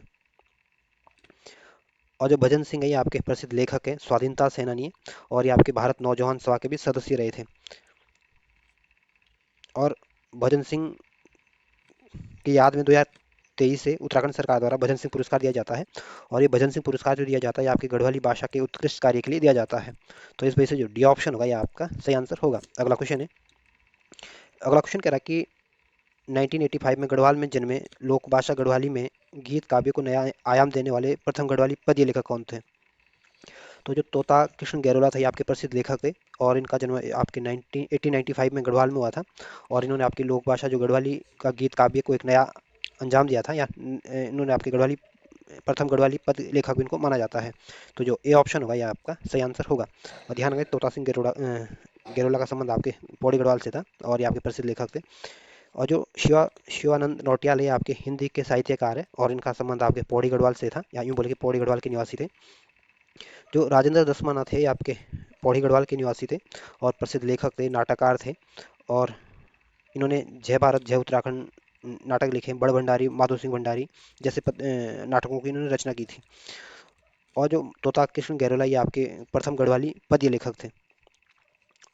और जो भजन सिंह है ये आपके प्रसिद्ध लेखक हैं, स्वाधीनता सेनानी है और ये आपके भारत नौजवान सभा के भी सदस्य रहे थे। और भजन सिंह की याद में 2023 से उत्तराखंड सरकार द्वारा भजन सिंह पुरस्कार दिया जाता है और ये भजन सिंह पुरस्कार जो दिया जाता है ये आपकी गढ़वाली भाषा के उत्कृष्ट कार्य के लिए दिया जाता है। तो इस वजह से जो डी ऑप्शन होगा ये आपका सही आंसर होगा। अगला क्वेश्चन है। अगला क्वेश्चन कह रहा है कि 1985 में गढ़वाल में जन्मे लोक भाषा गढ़वाली में गीत काव्य को नया आयाम देने वाले प्रथम गढ़वाली पद्य लेखक कौन थे? तो जो तोता कृष्ण गैरोला था ये आपके प्रसिद्ध लेखक थे और इनका जन्म आपके 1895 में गढ़वाल में हुआ था और इन्होंने आपकी लोक भाषा जो गढ़वाली का गीत काव्य को एक नया अंजाम दिया था या इन्होंने आपकी गढ़वाली प्रथम गढ़वाली पद लेखक भी इनको माना जाता है। तो जो ए ऑप्शन होगा ये आपका सही आंसर होगा। और ध्यान रखें तोता सिंह गैरोला का संबंध आपके पौड़ी गढ़वाल से था और ये आपके प्रसिद्ध लेखक थे। और जो शिवानंद नौटियाल ये आपके हिंदी के साहित्यकार है और इनका संबंध आपके पौड़ी गढ़वाल से था या यूँ बोले कि पौड़ी गढ़वाल के निवासी थे। जो राजेंद्र दसमाना थे ये आपके पौड़ी गढ़वाल के निवासी थे और प्रसिद्ध लेखक थे, नाटककार थे और इन्होंने जय भारत जय उत्तराखंड नाटक लिखे, बड़ भंडारी, माधो सिंह भंडारी जैसे नाटकों की इन्होंने रचना की थी। और जो तोता कृष्ण गैरोला ये आपके प्रथम गढ़वाली पद्य लेखक थे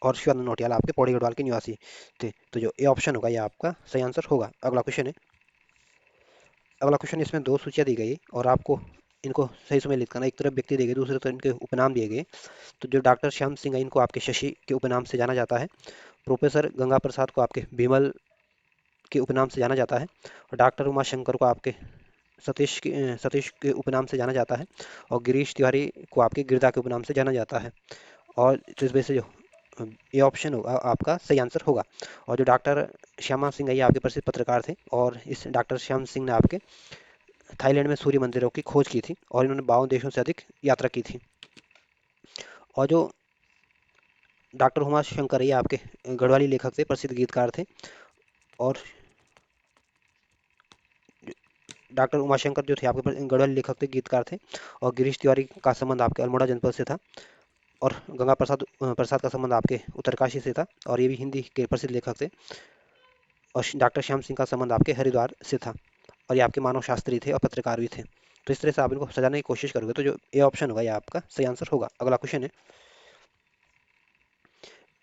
और शिवानंद नौटियाल आपके पौड़ी गढ़वाल के निवासी थे। तो जो ए ऑप्शन होगा ये आपका सही आंसर होगा। अगला क्वेश्चन है। अगला क्वेश्चन, इसमें दो सूचियां दी गई और आपको इनको सही समय लिख करना। एक तरफ व्यक्ति दिए गए, दूसरी तरफ इनके उपनाम दिए गए। तो जो डॉक्टर श्याम सिंह है इनको आपके शशि के उपनाम से जाना जाता है। प्रोफेसर गंगा प्रसाद को आपके विमल के उपनाम से जाना जाता है और डॉक्टर उमाशंकर को आपके सतीश के उपनाम से जाना जाता है और गिरीश तिवारी को आपके गिरदा के उपनाम से जाना जाता है। और तो इस वजह से जो ये ऑप्शन होगा आपका सही आंसर होगा। और जो डॉक्टर श्यामा सिंह है ये आपके प्रसिद्ध पत्रकार थे और इस डॉक्टर श्याम सिंह ने आपके थाईलैंड में सूर्य मंदिरों की खोज की थी और इन्होंने 52 देशों से अधिक यात्रा की थी। और जो डॉक्टर उमा शंकर ये आपके गढ़वाली लेखक थे, प्रसिद्ध गीतकार थे। और डॉक्टर उमाशंकर जो थे आपके गढ़वाली लेखक थे, गीतकार थे। और गिरीश तिवारी का संबंध आपके अल्मोड़ा जनपद से था। और गंगा प्रसाद प्रसाद का संबंध आपके उत्तरकाशी से था, और ये भी हिंदी के प्रसिद्ध लेखक थे। और डॉक्टर श्याम सिंह का संबंध आपके हरिद्वार से था, और ये आपके मानव शास्त्री थे और पत्रकार भी थे। तो इस तरह से आप इनको सजाने की कोशिश करोगे तो जो ए ऑप्शन होगा ये आपका सही आंसर होगा। अगला क्वेश्चन है।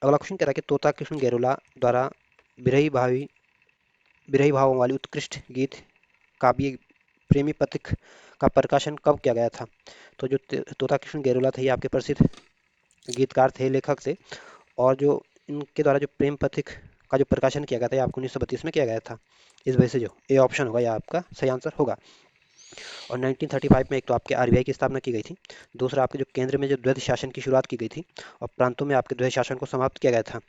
अगला क्वेश्चन कह रहा है कि तोता कृष्ण गेरुला द्वारा बिरही भावी बिरही भावों वाली उत्कृष्ट गीत काव्य प्रेमी पथिक का प्रकाशन कब किया गया था? तो जो तोता कृष्ण गेरुला थे ये आपके प्रसिद्ध गीतकार थे, लेखक थे। और जो इनके द्वारा जो प्रेम पथिक का जो प्रकाशन किया गया था ये आपको 1932 में किया गया था। इस वजह से जो ए ऑप्शन होगा यह आपका सही आंसर होगा। और 1935 में एक तो आपके आरबीआई की स्थापना की गई थी। दूसरा आपके जो केंद्र में जो द्वैध शासन की शुरुआत की गई थी, और प्रांतों में आपके द्वैध शासन को समाप्त किया गया था।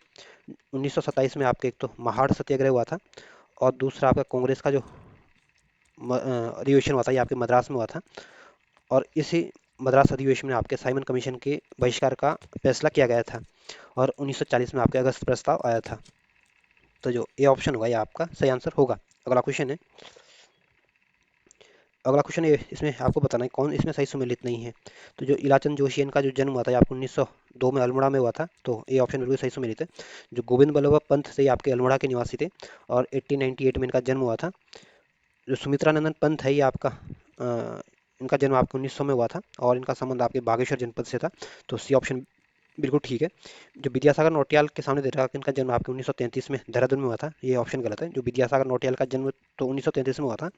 1927 में आपके एक तो महाड़ सत्याग्रह हुआ था। और दूसरा आपका कांग्रेस का जो अधिवेशन हुआ था ये आपके मद्रास में हुआ था। और इसी मद्रास अधिवेशन में आपके साइमन कमीशन के बहिष्कार का फैसला किया गया था। और 1940 में आपके अगस्त प्रस्ताव आया था। तो जो ए ऑप्शन होगा ये आपका सही आंसर होगा। अगला क्वेश्चन है। अगला क्वेश्चन है, इसमें आपको बताना है कौन इसमें सही सुमेलित नहीं है। तो जो इलाचंद जोशी इनका जो जन्म हुआ था ये आपको 1902 में अल्मोड़ा में हुआ था, तो ए ऑप्शन बिल्कुल सही सुमेलित है। जो गोविंद बल्लभ पंत से आपके अल्मोड़ा के निवासी थे, और 1898 में इनका जन्म हुआ था। जो सुमित्रानंदन पंत है ये आपका इनका जन्म आपको 1900 में हुआ था, और इनका संबंध आपके बागेश्वर जनपद से था। तो सी ऑप्शन बिल्कुल ठीक है। जो विद्यासागर नौटियाल के सामने दे रहा है कि इनका जन्म आपके 1933 में देहरादून में हुआ था, ये ऑप्शन गलत है। जो विद्यासागर नौटियाल का जन्म तो 1933 में हुआ था,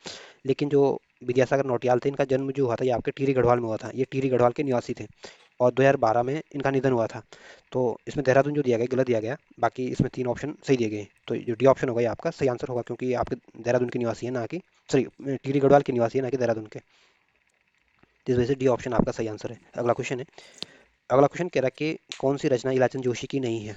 लेकिन जो विद्यासागर नौटियाल थे इनका जन्म जो हुआ था ये आपके टिहरी गढ़वाल में हुआ था। ये टिहरी गढ़वाल के निवासी थे, और 2012 में इनका निधन हुआ था। तो इसमें देहरादून जो दिया गया गलत दिया गया, बाकी इसमें तीन ऑप्शन सही दिए गए। तो जो डी ऑप्शन होगा ये आपका सही आंसर होगा, क्योंकि ये आपके देहरादून के निवासी है ना कि सॉरी टिहरी गढ़वाल के निवासी है ना कि देहरादून के। तो इस वजह से डी ऑप्शन आपका सही आंसर है। अगला क्वेश्चन है। अगला क्वेश्चन कह रहा है कि कौन सी रचना इलाचंद जोशी की नहीं है।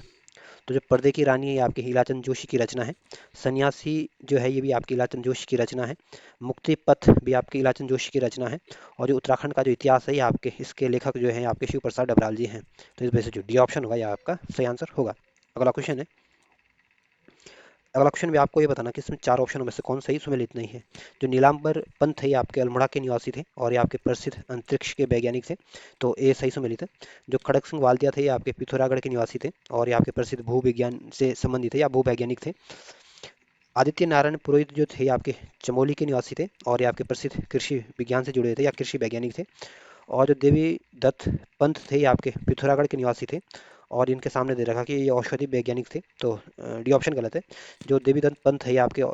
तो जो पर्दे की रानी है ये आपकी इलाचंद जोशी की रचना है। सन्यासी जो है ये भी आपकी इलाचंद जोशी की रचना है। मुक्ति पथ भी आपकी इलाचंद जोशी की रचना है। और जो उत्तराखंड का जो इतिहास है ये आपके इसके लेखक जो है आपके शिव प्रसाद डबराल जी हैं। तो इस वजह से जो डी ऑप्शन होगा ये आपका सही आंसर होगा। अगला क्वेश्चन है। अगला क्वेश्चन भी आपको ये बताना कि इसमें चार ऑप्शनों में से कौन सही सुमेलित नहीं है। जो नीलांबर पंत है ये आपके अल्मोड़ा के निवासी थे, और ये आपके प्रसिद्ध अंतरिक्ष के वैज्ञानिक थे। तो ये सही सुमेलित है। जो खड़ग सिंह वाल्दिया थे ये आपके पिथौरागढ़ के निवासी थे, और ये आपके प्रसिद्ध भू विज्ञान से संबंधित थे या भू वैज्ञानिक थे। आदित्य नारायण पुरोहित जो थे ये आपके चमोली के निवासी थे, और ये आपके प्रसिद्ध कृषि विज्ञान से जुड़े थे या कृषि वैज्ञानिक थे। और जो देवी दत्त पंत थे ये आपके पिथौरागढ़ के निवासी थे, और इनके सामने दे रखा कि ये औषधि वैज्ञानिक थे। तो डी ऑप्शन गलत है। जो देवी दत्त पंत है ये आपके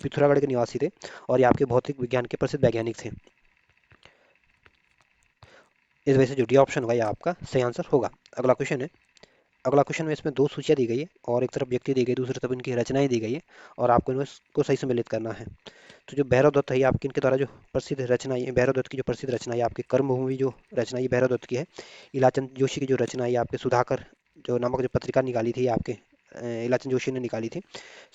पिथौरागढ़ के निवासी थे, और ये आपके भौतिक विज्ञान के प्रसिद्ध वैज्ञानिक थे। इस वजह से जो डी ऑप्शन होगा ये आपका सही आंसर होगा। अगला क्वेश्चन है। अगला क्वेश्चन में इसमें दो सूचियाँ दी गई है, और एक तरफ व्यक्ति दी गई, दूसरी तरफ इनकी रचनाएं दी गई है, और आपको इनको सही सम्मिलित करना है। तो जो भैरव दत्त है ये आपके इनके द्वारा जो प्रसिद्ध रचना है, भैरव दत्त की जो प्रसिद्ध रचना है आपकी कर्मभूमि जो रचना ये भैरव दत्त की है। इलाचंद जोशी की जो रचना है आपके सुधाकर जो नामक जो पत्रिका निकाली थी आपके इलाचंद जोशी ने निकाली थी।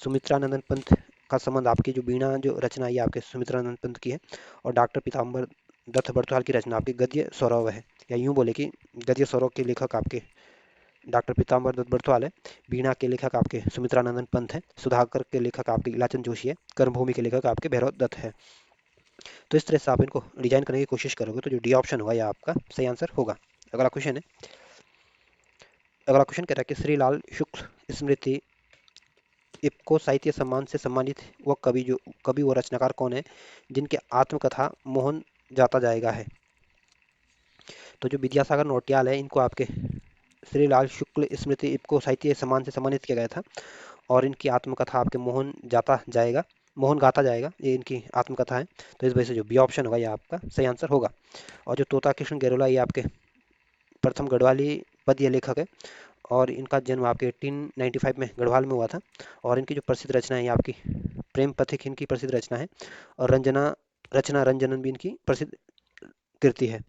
सुमित्रानंदन पंत का संबंध आपकी जो बीणा जो रचना है ये आपके सुमित्रानंद पंत की है। और डॉक्टर पीताम्बर दत्त बड़तुहाल की रचना आपकी गद्य सौरभ है, या यूं बोले कि गद्य सौरभ के लेखक आपके डॉक्टर पीताम्बर दत्त बड़तुआल है। बीणा के लेखक आपके सुमित्रानंदन पंत है। सुधाकर के लेखक आपके इलाचंद जोशी है। कर्मभूमि के लेखक आपके भैरव दत्त है। तो इस तरह से आप इनको डिजाइन करने की कोशिश करोगे तो जो डी ऑप्शन होगा यह आपका सही आंसर होगा। अगला क्वेश्चन है। अगला क्वेश्चन कह रहा है कि श्रीलाल शुक्ल स्मृति इफ्को साहित्य सम्मान से सम्मानित वह कवि व रचनाकार कौन है जिनके आत्मकथा मोहन जाता जाएगा है। तो जो विद्यासागर नौटियाल है इनको आपके श्रीलाल शुक्ल स्मृति इफ्को साहित्य सम्मान से सम्मानित किया गया था। और इनकी आत्मकथा आपके मोहन गाता जाएगा, ये इनकी आत्मकथा है। तो इस वजह से जो बी ऑप्शन होगा ये आपका सही आंसर होगा। और जो तोता कृष्ण गेरोला ये आपके प्रथम गढ़वाली पद्य लेखक है, और इनका जन्म आपके 1895 में गढ़वाल में हुआ था। और इनकी जो प्रसिद्ध रचना है ये आपकी प्रेम पथिक इनकी प्रसिद्ध रचना है। और रचना रंजनन भी इनकी प्रसिद्ध कृति है।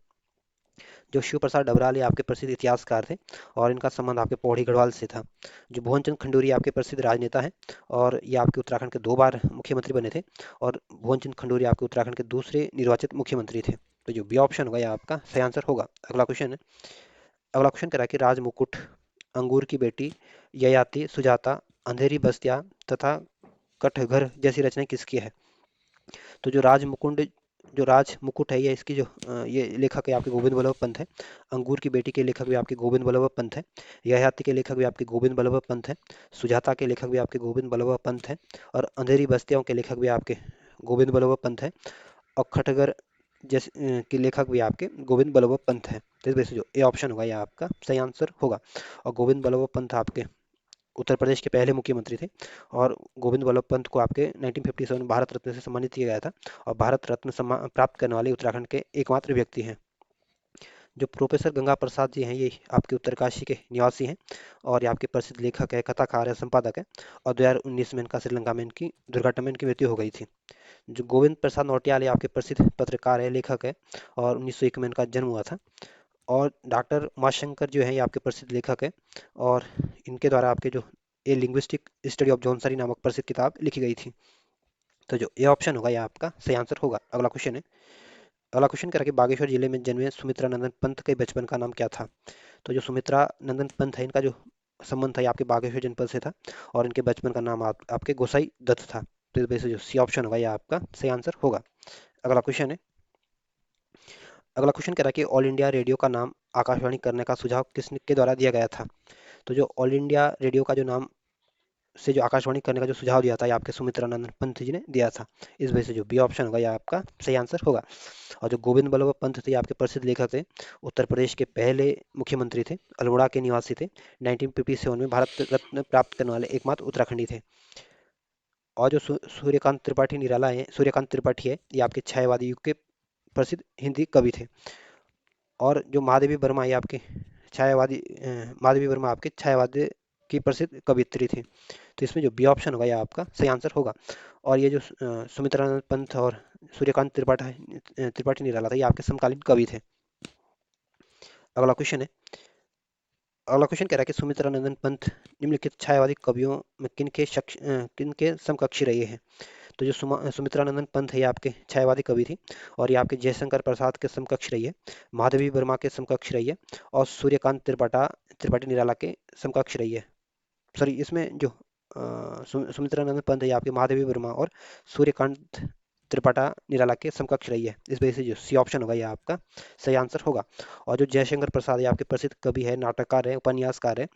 जो शिव प्रसाद डबराल ये आपके प्रसिद्ध इतिहासकार थे, और इनका संबंध आपके पौड़ी गढ़वाल से था। जो भुवन खंडूरी आपके प्रसिद्ध राजनेता हैं, और ये आपके उत्तराखंड के 2 बार मुख्यमंत्री बने थे। और भुवन खंडूरी आपके उत्तराखंड के दूसरे निर्वाचित मुख्यमंत्री थे। तो जो बी ऑप्शन होगा ये आपका सही आंसर होगा। अगला क्वेश्चन है। अगला क्वेश्चन कह रहा है कि राज मुकुट अंगूर की बेटी, ययाति, सुजाता, अंधेरी बस्तियां तथा कटघर जैसी रचनाएं किसकी है? तो जो राज मुकुट है, ये इसकी ये लेखक है आपके गोविंद बल्लभ पंत है। अंगूर की बेटी के लेखक भी आपके गोविंद बल्लभ पंत है। ययाति के लेखक भी आपके गोविंद बल्लभ पंत है। सुजाता के लेखक भी आपके गोविंद बल्लभ पंत है। और अंधेरी बस्तियों के लेखक भी आपके गोविंद बल्लभ पंत है। और खटगर के लेखक भी आपके गोविंद बल्लभ पंत है। तो इस वजह से जो ए ऑप्शन होगा, ये आपका सही आंसर होगा। और गोविंद बल्लभ पंत आपके उत्तर प्रदेश के पहले मुख्यमंत्री थे। और गोविंद बल्लभ पंत को आपके 1957 में भारत रत्न से सम्मानित किया गया था। और भारत रत्न सम्मान प्राप्त करने वाले उत्तराखंड के एकमात्र व्यक्ति हैं। जो प्रोफेसर गंगा प्रसाद जी हैं, ये आपके उत्तरकाशी के निवासी हैं। और ये आपके प्रसिद्ध लेखक है, कथाकार है, संपादक है। और 2019 में इनका श्रीलंका में इनकी दुर्घटना में इनकी मृत्यु हो गई थी। जो गोविंद प्रसाद नौटियाल, ये आपके प्रसिद्ध पत्रकार है, लेखक है। और 1901 में इनका जन्म हुआ था। और डॉक्टर उमाशंकर जो है, ये आपके प्रसिद्ध लेखक है। और इनके द्वारा आपके जो ए लिंग्विस्टिक स्टडी ऑफ जॉनसरी नामक प्रसिद्ध किताब लिखी गई थी। तो जो ए ऑप्शन होगा, ये आपका सही आंसर होगा। अगला क्वेश्चन है। अगला क्वेश्चन कह रहा है कि बागेश्वर जिले में जन्मे सुमित्रा नंदन पंत के बचपन का नाम क्या था? तो जो सुमित्रा नंदन पंत है, इनका जो संबंध था, ये आपके बागेश्वर जनपद से था। और इनके बचपन का नाम आपके गोसाई दत्त था। तो इस वजह से जो सी ऑप्शन होगा, ये आपका सही आंसर होगा। अगला क्वेश्चन है। अगला क्वेश्चन कह रहा है कि ऑल इंडिया रेडियो का नाम आकाशवाणी करने का सुझाव किसने के द्वारा दिया गया था? तो जो ऑल इंडिया रेडियो का जो नाम से जो आकाशवाणी करने का जो सुझाव दिया था, ये आपके सुमित्रा नंदन पंत जी ने दिया था। इस वजह से जो बी ऑप्शन होगा, ये आपका सही आंसर होगा। और जो गोविंद बल्लभ पंत थे, ये आपके प्रसिद्ध लेखक थे। उत्तर प्रदेश के पहले मुख्यमंत्री थे। अल्मोड़ा के निवासी थे। 1957 में भारत रत्न प्राप्त करने वाले एकमात्र उत्तराखंडी थे। और जो सूर्यकांत त्रिपाठी है, ये आपके छायावादी युग के प्रसिद्ध हिंदी कवि थे। और जो महादेवी वर्मा, ये आपके महादेवी वर्मा आपके छायावाद की प्रसिद्ध कवियत्री थी। तो इसमें जो बी ऑप्शन होगा, ये आपका सही आंसर होगा। और ये जो सुमित्रानंद पंत और सूर्यकांत त्रिपाठी निराला था, ये आपके समकालीन कवि थे। अगला क्वेश्चन है। अगला क्वेश्चन कह रहा है कि सुमित्रानंदन पंत निम्नलिखित छायावादी कवियों में किन के समकक्षी रहे हैं? तो जो सुमित्रानंदन पंत है, ये आपके छायावादी कवि थी। और ये आपके जयशंकर प्रसाद के समकक्ष रही है। माधवी वर्मा के समकक्ष रही है। और सूर्यकांत त्रिपाठी निराला के समकक्ष रही है। सॉरी, इसमें जो सुमित्रानंद पंत है, आपके महादेवी वर्मा और सूर्यकांत त्रिपाठा निराला के समकक्ष रही है। इस वजह से जो सी ऑप्शन होगा, ये आपका सही आंसर होगा। और जो जयशंकर प्रसाद, ये आपके प्रसिद्ध कवि है, नाटककार है, उपन्यासकार है।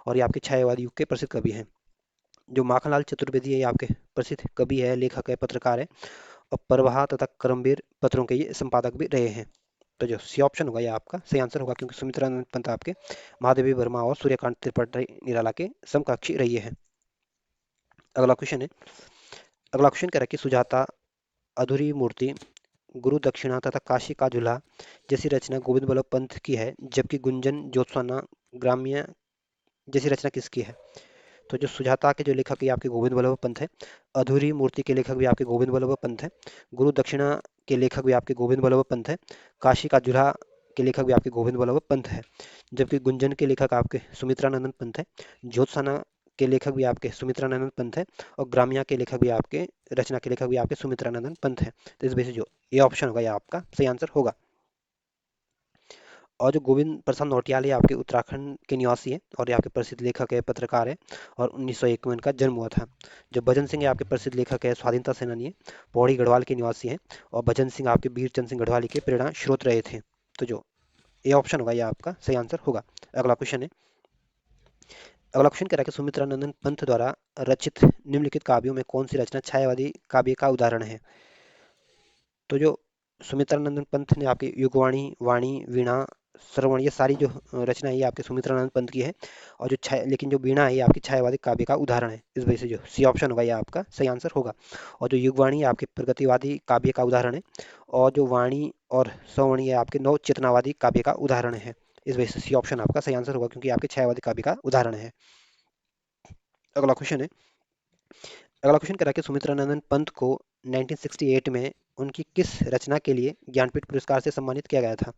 और ये आपके छायावादी युग के प्रसिद्ध कवि हैं। जो माखनलाल चतुर्वेदी है, ये आपके प्रसिद्ध कवि है, लेखक है, पत्रकार है। और प्रवाह तथा कर्मवीर पत्रों के ये संपादक भी रहे हैं। तो जो सी ऑप्शन होगा, ये आपका सही आंसर होगा, क्योंकि सुमित्रानंद पंत आपके महादेवी वर्मा और सूर्यकांत त्रिपाठी निराला के समकक्षी रही है। अगला क्वेश्चन है। अगला क्वेश्चन कह रहा है कि सुजाता, अधूरी मूर्ति, गुरु दक्षिणा तथा काशी का झूला जैसी रचना गोविंद बल्लभ पंत की है, जबकि गुंजन ज्योत्सना, ग्राम्य जैसी रचना किसकी है? तो जो सुजाता के जो लेखक, ये आपके गोविंद बल्लभ पंत है। अधूरी मूर्ति के लेखक भी आपके गोविंद बल्लभ पंत है। गुरु दक्षिणा के लेखक भी आपके गोविंद बल्लभ पंत है। काशी का जुल्हा के लेखक भी आपके गोविंद बल्लभ पंत है। जबकि गुंजन के लेखक आपके सुमित्रानंदन पंत है। ज्योत्सना के लेखक भी आपके सुमित्रानंदन पंत है। और ग्राम्या के लेखक भी आपके रचना के लेखक भी आपके सुमित्रानंदन पंत है। तो इस वजह से जो ये ऑप्शन होगा, ये आपका सही आंसर होगा। और जो गोविंद प्रसाद नौटियाल है, आपके उत्तराखंड के निवासी हैं। और ये आपके प्रसिद्ध लेखक है, पत्रकार है। और 1901 में इनका जन्म हुआ था। जो भजन सिंह है, आपके प्रसिद्ध लेखक है, स्वाधीनता सेनानी है, पौड़ी गढ़वाल के निवासी हैं। और भजन सिंह आपके वीर चंद सिंह गढ़वाली के प्रेरणा स्रोत रहे थे। तो जो ये ऑप्शन होगा, ये आपका सही आंसर होगा। अगला क्वेश्चन है। अगला क्वेश्चन कह रहा है कि सुमित्रानंदन पंत द्वारा रचित निम्नलिखित काव्यों में कौन सी रचना छायावादी काव्य का उदाहरण है? तो जो सुमित्रानंदन पंत ने आपकी युगवाणी, वाणी, वीणा, श्रवण, ये सारी जो रचना है, ये आपके सुमित्रानंद पंत की है। और जो छाया लेकिन जो वीणा है, ये आपकी छायावादी काव्य का उदाहरण है। इस वजह से जो सी ऑप्शन होगा, ये आपका सही आंसर होगा। और जो युगवाणी है, आपके प्रगतिवादी काव्य का उदाहरण है। और जो वाणी और श्रवणी है, आपके नव चेतनावादी काव्य का उदाहरण है। इस वजह से सी ऑप्शन आपका सही आंसर होगा, क्योंकि आपके छायावादी काव्य का उदाहरण है। अगला क्वेश्चन है। अगला क्वेश्चन कह रहा है कि सुमित्रानंदन पंत को 1968 में उनकी किस रचना के लिए ज्ञानपीठ पुरस्कार से सम्मानित किया गया था?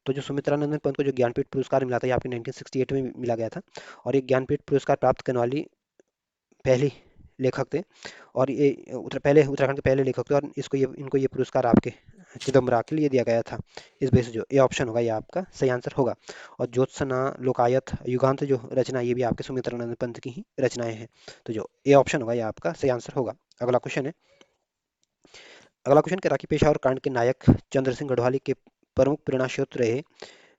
तो जो सुमित्रानंदन पंत को जो ज्ञानपीठ पुरस्कार मिला था, ये आपके 1968 में मिला गया था। और ये ज्ञानपीठ पुरस्कार प्राप्त करने वाली पहली लेखक थे। और ये पहले उत्तराखंड के पहले लेखक थे। और इनको ये पुरस्कार आपके चिदम्बरा के लिए दिया गया था। इस वजह से जो ए ऑप्शन होगा ये आपका सही आंसर होगा। और ज्योत्सना, लोकायत, युगांत जो रचना ये भी आपके सुमित्रानंद पंत की ही रचनाएं हैं। तो जो ए ऑप्शन होगा ये आपका सही आंसर होगा। अगला क्वेश्चन है। अगला क्वेश्चन कह रहा कि पेशावर कांड के नायक चंद्र सिंह गढ़वाली के प्रमुख प्रेरणा स्रोत रहे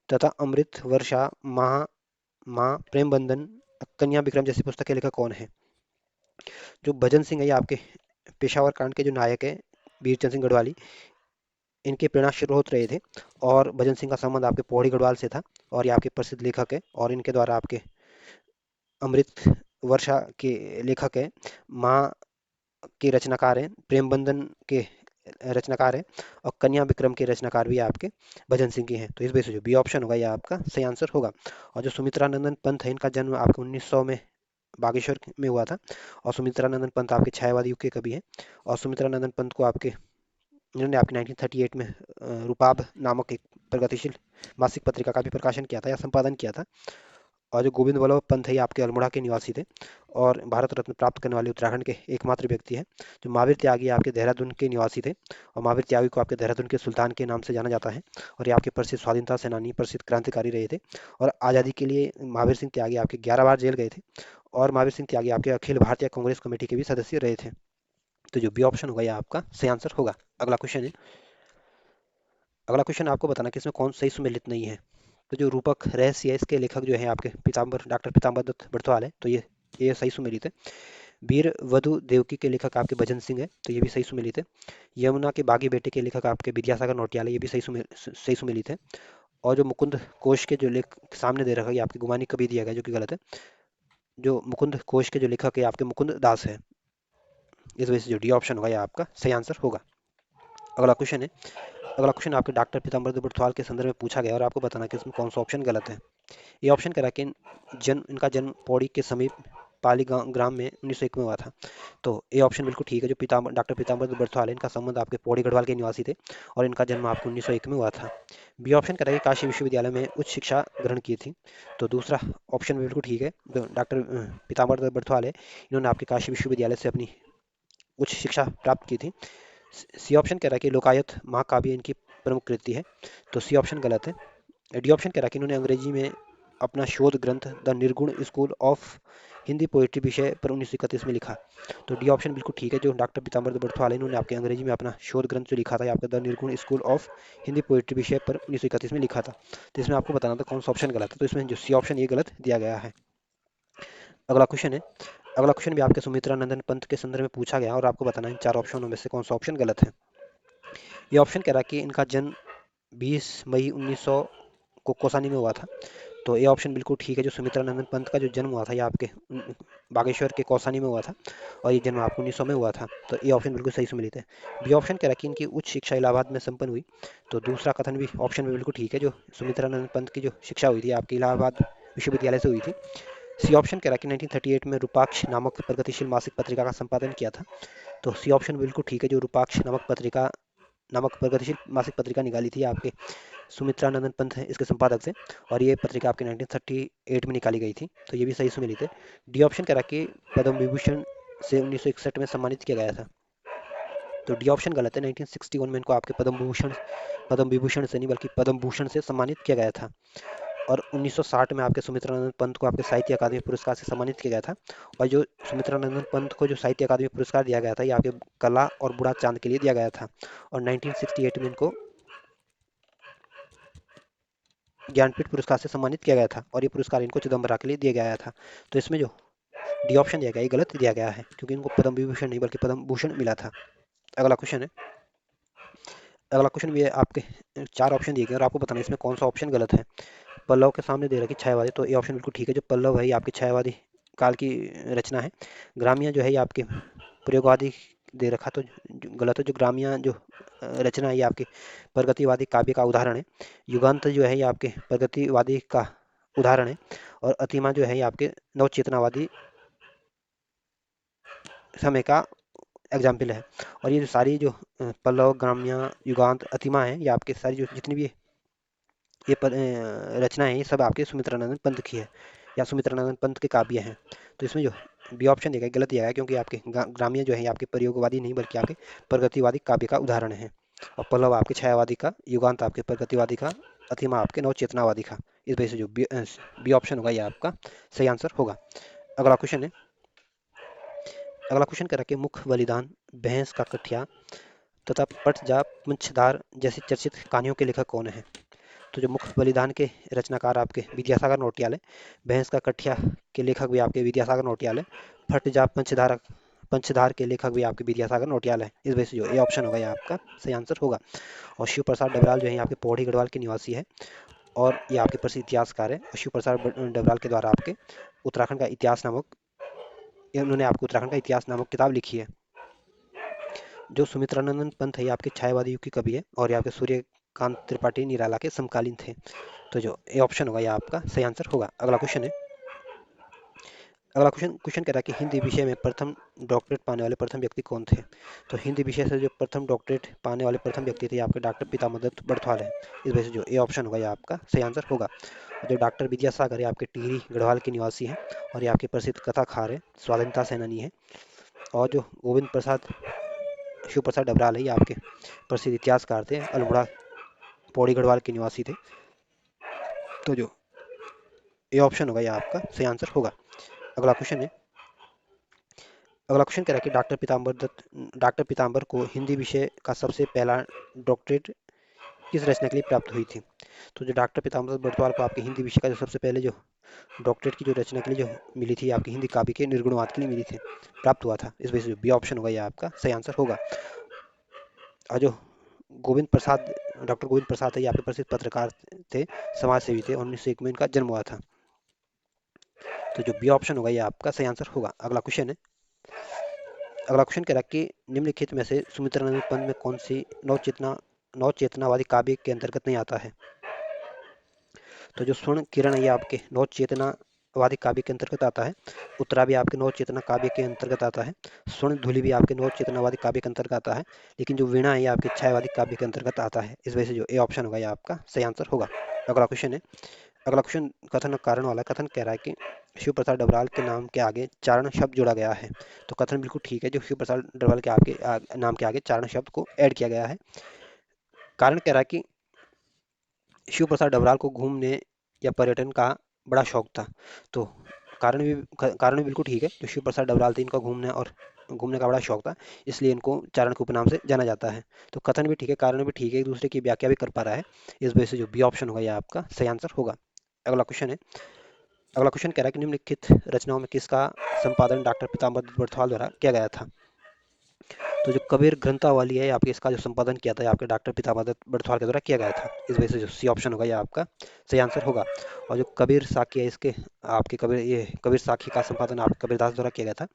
तथा अमृत वर्षा, महा माँ प्रेम बंधन, कन्या विक्रम जैसी पुस्तक के लेखक कौन है? जो भजन सिंह है ये आपके पेशावर कांड के जो नायक है, वीरचंद सिंह गढ़वाली, इनके प्रेरणा स्रोत रहे थे। और भजन सिंह का संबंध आपके पौड़ी गढ़वाल से था। और ये आपके प्रसिद्ध लेखक है और इनके द्वारा आपके अमृत वर्षा के लेखक है, माँ के रचनाकार हैं, प्रेम बंधन के रचनाकार हैं, और कन्या विक्रम के रचनाकार भी आपके भजन सिंह के हैं। तो इस वजह से जो बी ऑप्शन होगा ये आपका सही आंसर होगा। और जो सुमित्रानंदन पंत है इनका जन्म आपके 1900 में बागेश्वर में हुआ था। और सुमित्रानंदन पंत आपके छायावादी युग के कवि हैं। और सुमित्रानंदन पंत को आपके इन्होंने आपके 1938 में रूपाब नामक एक प्रगतिशील मासिक पत्रिका का भी प्रकाशन किया था या संपादन किया था। और जो गोविंद वल्लभ पंत है ये आपके अल्मोड़ा के निवासी थे और भारत रत्न प्राप्त करने वाले उत्तराखंड के एकमात्र व्यक्ति हैं। जो महावीर त्यागी आपके देहरादून के निवासी थे और महावीर त्यागी को आपके देहरादून के सुल्तान के नाम से जाना जाता है। और ये आपके प्रसिद्ध स्वाधीनता सेनानी, प्रसिद्ध क्रांतिकारी रहे थे। और आज़ादी के लिए महावीर सिंह त्यागी आपके 11 बार जेल गए थे। और महावीर सिंह त्यागी आपके अखिल भारतीय कांग्रेस कमेटी के भी सदस्य रहे थे। तो जो बी ऑप्शन होगा ये आपका सही आंसर होगा। अगला क्वेश्चन है। अगला क्वेश्चन आपको बताना कि इसमें कौन सही सुमेलित नहीं है। तो जो रूपक रहस्य है इसके लेखक जो है आपके पीताम्बर, डॉक्टर पीताम्बर दत्त बड़तवाल है। तो ये सही सुमेलित है। वीर वधु देवकी के लेखक आपके भजन सिंह है। तो ये भी सही सुमेलित है। यमुना के बागी बेटे के लेखक आपके विद्यासागर नौटियाल है। ये भी सही सुमेलित है। और जो मुकुंद कोश के जो लेख सामने दे रखा है ये आपकी गुमानी कभी दिया गया जो कि गलत है। जो मुकुंद कोश के जो लेखक है आपके मुकुंद दास है। इस वजह से जो डी ऑप्शन होगा ये आपका सही आंसर होगा। अगला क्वेश्चन है। अगला क्वेश्चन आपके डॉक्टर पीताम्बर दत्त बड़तवाल के संदर्भ में पूछा गया और आपको बताना कि इसमें कौन सा ऑप्शन गलत है। ये ऑप्शन कह रहा है कि इनका जन्म पौड़ी के समीप पाली ग्राम में 1901 में हुआ था। तो ये ऑप्शन बिल्कुल ठीक है। जो डॉक्टर पीताम्बर बड़थवाल है इनका संबंध आपके पौड़ी गढ़वाल के निवासी थे और इनका जन्म आपको 1901 में हुआ था। बी ऑप्शन कह रहा है कि काशी विश्वविद्यालय में उच्च शिक्षा ग्रहण की थी। तो दूसरा ऑप्शन भी बिल्कुल ठीक है। जो डॉक्टर पीताम्बर बड़थवाल है इन्होंने आपके काशी विश्वविद्यालय से अपनी उच्च शिक्षा प्राप्त की थी। सी ऑप्शन कह रहा है कि लोकायत महाकाव्य इनकी प्रमुख कृति है। तो सी ऑप्शन गलत है। डी ऑप्शन कह रहा है कि इन्होंने अंग्रेजी में अपना शोध ग्रंथ द निर्गुण स्कूल ऑफ हिंदी पोइट्री विषय पर 1931 में लिखा। तो डी ऑप्शन बिल्कुल ठीक है। जो डॉक्टर पीताम्बर बड़थवाल है इन्होंने आपके अंग्रेजी में अपना शोध ग्रंथ जो लिखा था आपका द निर्गुण स्कूल ऑफ हिंदी पोइट्री विषय पर 1931 में लिखा था। तो इसमें आपको बताना था कौन सा ऑप्शन गलत है। तो इसमें जो सी ऑप्शन ये गलत दिया गया है। अगला क्वेश्चन है। अगला क्वेश्चन भी आपके सुमित्रानंदन पंत के संदर्भ में पूछा गया और आपको बताना है इन चार ऑप्शनों में से कौन सा ऑप्शन गलत है। ये ऑप्शन कह रहा है कि इनका जन्म 20 मई 1900 को कौसानी में हुआ था। तो ये ऑप्शन बिल्कुल ठीक है। जो सुमित्रानंदन पंत का जो जन्म हुआ था ये आपके बागेश्वर के कौसानी में हुआ था और ये जन्म आपको 1900 में हुआ था। तो ये ऑप्शन बिल्कुल सही सुमेलित है। बी ऑप्शन कह रहा है कि इनकी उच्च शिक्षा इलाहाबाद में संपन्न हुई। तो दूसरा कथन भी ऑप्शन में बिल्कुल ठीक है। जो सुमित्रानंद पंत की जो शिक्षा हुई थी आपकी इलाहाबाद विश्वविद्यालय से हुई थी। सी ऑप्शन कह रहा है कि 1938 में रूपाक्ष नामक प्रगतिशील मासिक पत्रिका का संपादन किया था। तो सी ऑप्शन बिल्कुल ठीक है। जो रूपाक्ष नामक प्रगतिशील मासिक पत्रिका निकाली थी आपके सुमित्रानंदन पंत है इसके संपादक थे। और ये पत्रिका आपके 1938 में निकाली गई थी। तो ये भी सही सुमेलित है। डी ऑप्शन कह रहा है कि पद्म विभूषण से 1961 में सम्मानित किया गया था। तो डी ऑप्शन गलत है। 1961 में इनको आपके पद्म विभूषण से नहीं बल्कि पद्म भूषण से सम्मानित किया गया था। और 1960 में आपके सुमित्रानंद पंत को आपके साहित्य अकादमी पुरस्कार से सम्मानित किया गया था। और जो सुमित्रानंद पंत को जो साहित्य अकादमी पुरस्कार दिया गया था ये आपके कला और बूढ़ा चांद के लिए दिया गया था। और 1968 में इनको ज्ञानपीठ पुरस्कार से सम्मानित किया गया था और ये पुरस्कार इनको चिदम्बरा के लिए दिया गया था। तो इसमें जो डी ऑप्शन दिया गया ये गलत दिया गया है क्योंकि इनको पद्म विभूषण नहीं बल्कि पद्म भूषण मिला था। अगला क्वेश्चन है। अगला क्वेश्चन भी है आपके चार ऑप्शन दिए गए और आपको बताना है इसमें कौन सा ऑप्शन गलत है। पल्लव के सामने दे रखी छायावादी। तो ये ऑप्शन बिल्कुल ठीक है। जो पल्लव है ये आपकी छायावादी काल की रचना है। ग्रामिया जो है ये आपके प्रयोगवादी दे रखा तो गलत है। जो ग्रामिया जो रचना है ये आपके प्रगतिवादी काव्य का उदाहरण है। युगांत जो है ये आपके प्रगतिवादी का उदाहरण है। और अतिमा जो है ये आपके नवचेतनावादी समय का एग्जाम्पल है। और ये जो सारी जो पल्लव, ग्राम्या, युगांत, अतिमा है ये आपके सारी जो जितनी भी ये रचना है ये सब आपके सुमित्रानंद पंत की है या सुमित्रानंद पंत के काव्य हैं। तो इसमें जो बी ऑप्शन दिया गया गलत दिया गया क्योंकि आपके ग्राम्य जो है ये आपके प्रयोगवादी नहीं बल्कि आपके प्रगतिवादी काव्य का उदाहरण है। और पल्लव आपके छायावादी का, युगांत आपके प्रगतिवादी का, अतिमा आपके नवचेतनावादी का। इस वजह से जो बी ऑप्शन होगा ये आपका सही आंसर होगा। अगला क्वेश्चन है, अगला क्वेश्चन कह रहा है कि मुख बलिदान, भैंस का कठिया तथा पटजा पंचधार जैसी चर्चित कहानियों के लेखक कौन है? तो जो मुख बलिदान के रचनाकार आपके विद्यासागर नौटियाल है, भैंस का कठिया के लेखक भी आपके विद्यासागर नौटियाल है, फटजा पंचधार पंचधार के लेखक भी आपके विद्यासागर नौटियाल है। इस वजह से जो ए ऑप्शन होगा ये आपका सही आंसर होगा। और शिव प्रसाद डबराल जो है आपके पौड़ी गढ़वाल के निवासी है, और ये आपके प्रसिद्ध इतिहासकार है। और शिव प्रसाद डबराल के द्वारा आपके उत्तराखंड का इतिहास नामक, उन्होंने आपको उत्तराखंड का इतिहास नामक किताब लिखी है। जो सुमित्रानंदन पंत है ये आपके छायावादी युग के कवि है, और ये आपके सूर्यकांत त्रिपाठी निराला के समकालीन थे। तो जो ए ऑप्शन होगा ये आपका सही आंसर होगा। अगला क्वेश्चन है, अगला क्वेश्चन क्वेश्चन कह रहा है कि हिंदी विषय में प्रथम डॉक्टरेट पाने वाले प्रथम व्यक्ति कौन थे? तो हिंदी विषय से जो प्रथम डॉक्टरेट पाने वाले प्रथम व्यक्ति थे आपके डॉक्टर पितामह दत्त बड़थवाल है। इस वजह से जो ए ऑप्शन होगा ये आपका सही आंसर होगा। जो डॉक्टर विद्यासागर है आपके टिहरी गढ़वाल के निवासी हैं, और ये आपके प्रसिद्ध कथाकार है, स्वाधीनता सेनानी है। और जो गोविंद प्रसाद शिव प्रसाद डबराल है ये आपके प्रसिद्ध इतिहासकार थे, अल्मोड़ा पौड़ी गढ़वाल के निवासी थे। तो जो ए ऑप्शन होगा ये आपका सही आंसर होगा। अगला क्वेश्चन है, अगला क्वेश्चन कह रहा है कि डॉक्टर पीताम्बर को हिंदी विषय का सबसे पहला डॉक्टरेट किस रचना के लिए प्राप्त हुई थी? तो जो डॉक्टर पीताम्बर बड़तवाल को आपके हिंदी विषय का जो सबसे पहले जो डॉक्टरेट की जो रचना के लिए जो मिली थी आपकी हिंदी काव्य के निर्गुणवाद के लिए मिली थी, प्राप्त हुआ था। इस वजह से जो बी ऑप्शन होगा ये आपका सही आंसर होगा। और जो गोविंद प्रसाद डॉक्टर गोविंद प्रसाद है ये आपके प्रसिद्ध पत्रकार थे, समाज सेवी थे, और 1901 में इनका जन्म हुआ था। तो जो बी ऑप्शन होगा ये आपका सही आंसर होगा। अगला क्वेश्चन है, अगला क्वेश्चन कह रहा है कि निम्नलिखित में से सुमित्रानंद पंत में कौन सी नवचेतनावादी काव्य के अंतर्गत नहीं आता है? तो जो स्वर्ण किरण है ये आपके नवचेतनावादी काव्य के अंतर्गत आता है, उत्तरा भी आपके नवचेतना काव्य के अंतर्गत आता है, स्वर्ण धूलि भी आपके नवचेतनावादी काव्य के अंतर्गत आता है, लेकिन जो वीणा है ये आपके छायावादी काव्य के अंतर्गत आता है। इस वजह से जो ए ऑप्शन होगा ये आपका सही आंसर होगा। अगला क्वेश्चन है, अगला क्वेश्चन कथन और कारण वाला कथन कह रहा है कि शिव प्रसाद डबराल के नाम के आगे चारण शब्द जोड़ा गया है। तो कथन बिल्कुल ठीक है, जो शिव प्रसाद डबराल के आपके नाम के आगे चारण शब्द को ऐड किया गया है। कारण कह रहा है कि शिव प्रसाद डबराल को घूमने या पर्यटन का बड़ा शौक था। तो कारण भी बिल्कुल ठीक है, जो शिव प्रसाद डबराल थे इनका घूमने का बड़ा शौक था, इसलिए इनको चारण के उपनाम से जाना जाता है। तो कथन भी ठीक है, कारण भी ठीक है, एक दूसरे की व्याख्या भी कर पा रहा है। इस वजह से जो बी ऑप्शन होगा यह आपका सही आंसर होगा। अगला क्वेश्चन है, अगला क्वेश्चन कह रहा है कि निम्नलिखित रचनाओं में किसका संपादन डॉक्टर पीताम्बर बड़थवाल द्वारा किया गया था? तो जो कबीर ग्रंथावली है आपके, इसका जो संपादन किया था ये आपके डॉक्टर पीताम्बर बड़थवाल के द्वारा किया गया था। इस वजह से जो सी ऑप्शन होगा ये आपका सही आंसर होगा। और जो कबीर साखी है इसके आपके कबीर साखी का संपादन आप कबीरदास द्वारा किया गया था।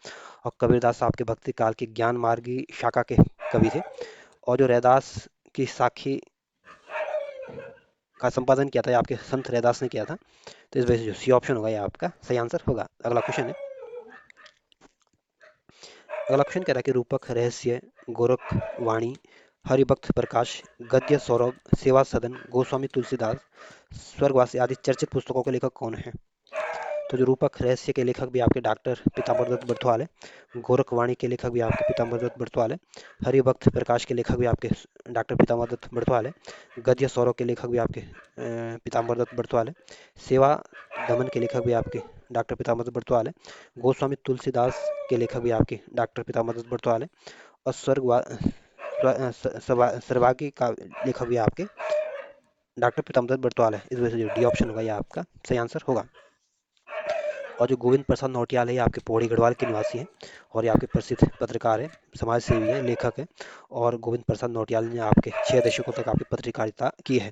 और कबीरदास आपके भक्ति काल के ज्ञान मार्गी शाखा के कवि थे। और जो रैदास की साखी का संपादन किया था ये आपके संत रैदास ने किया था। तो इस वजह से जो सी ऑप्शन होगा ये आपका सही आंसर होगा। अगला क्वेश्चन है, अगला क्वेश्चन कह रहा है कि रूपक, रहस्य, गोरख वाणी, हरिभक्त प्रकाश, गद्य सौरभ, सेवा सदन, गोस्वामी तुलसीदास, स्वर्गवासी आदि चर्चित पुस्तकों के लेखक कौन है? तो जो रूपक रहस्य के लेखक भी आपके डॉक्टर पीताम्बर दत्त बड़थवाल है, गोरखवाणी के लेखक भी आपके पीताम्बर दत्त बड़थवाल है, हरिभक्त प्रकाश के लेखक भी आपके डॉक्टर पीताम्बर दत्त बड़थवाल है, गद्य सौरभ के लेखक भी आपके पीताम्बर दत्त बड़थवाल है, सेवा दमन के लेखक भी आपके डॉक्टर पीताम्बर दत्त बड़थवाल है, गोस्वामी तुलसीदास के लेखक भी आपके डॉक्टर पीताम्बर दत्त बड़थवाल है, और सर्वागी का लेखक भी आपके डॉक्टर पीताम्बर दत्त बड़थवाल है। इस वजह से जो डी ऑप्शन होगा ये आपका सही आंसर होगा। और जो गोविंद प्रसाद नौटियाल है ये आपके पौड़ी गढ़वाल के निवासी हैं, और ये आपके प्रसिद्ध पत्रकार है, समाज सेवी है, लेखक है। और गोविंद प्रसाद नौटियाल ने आपके 6 दशकों तक आपकी पत्रकारिता की है।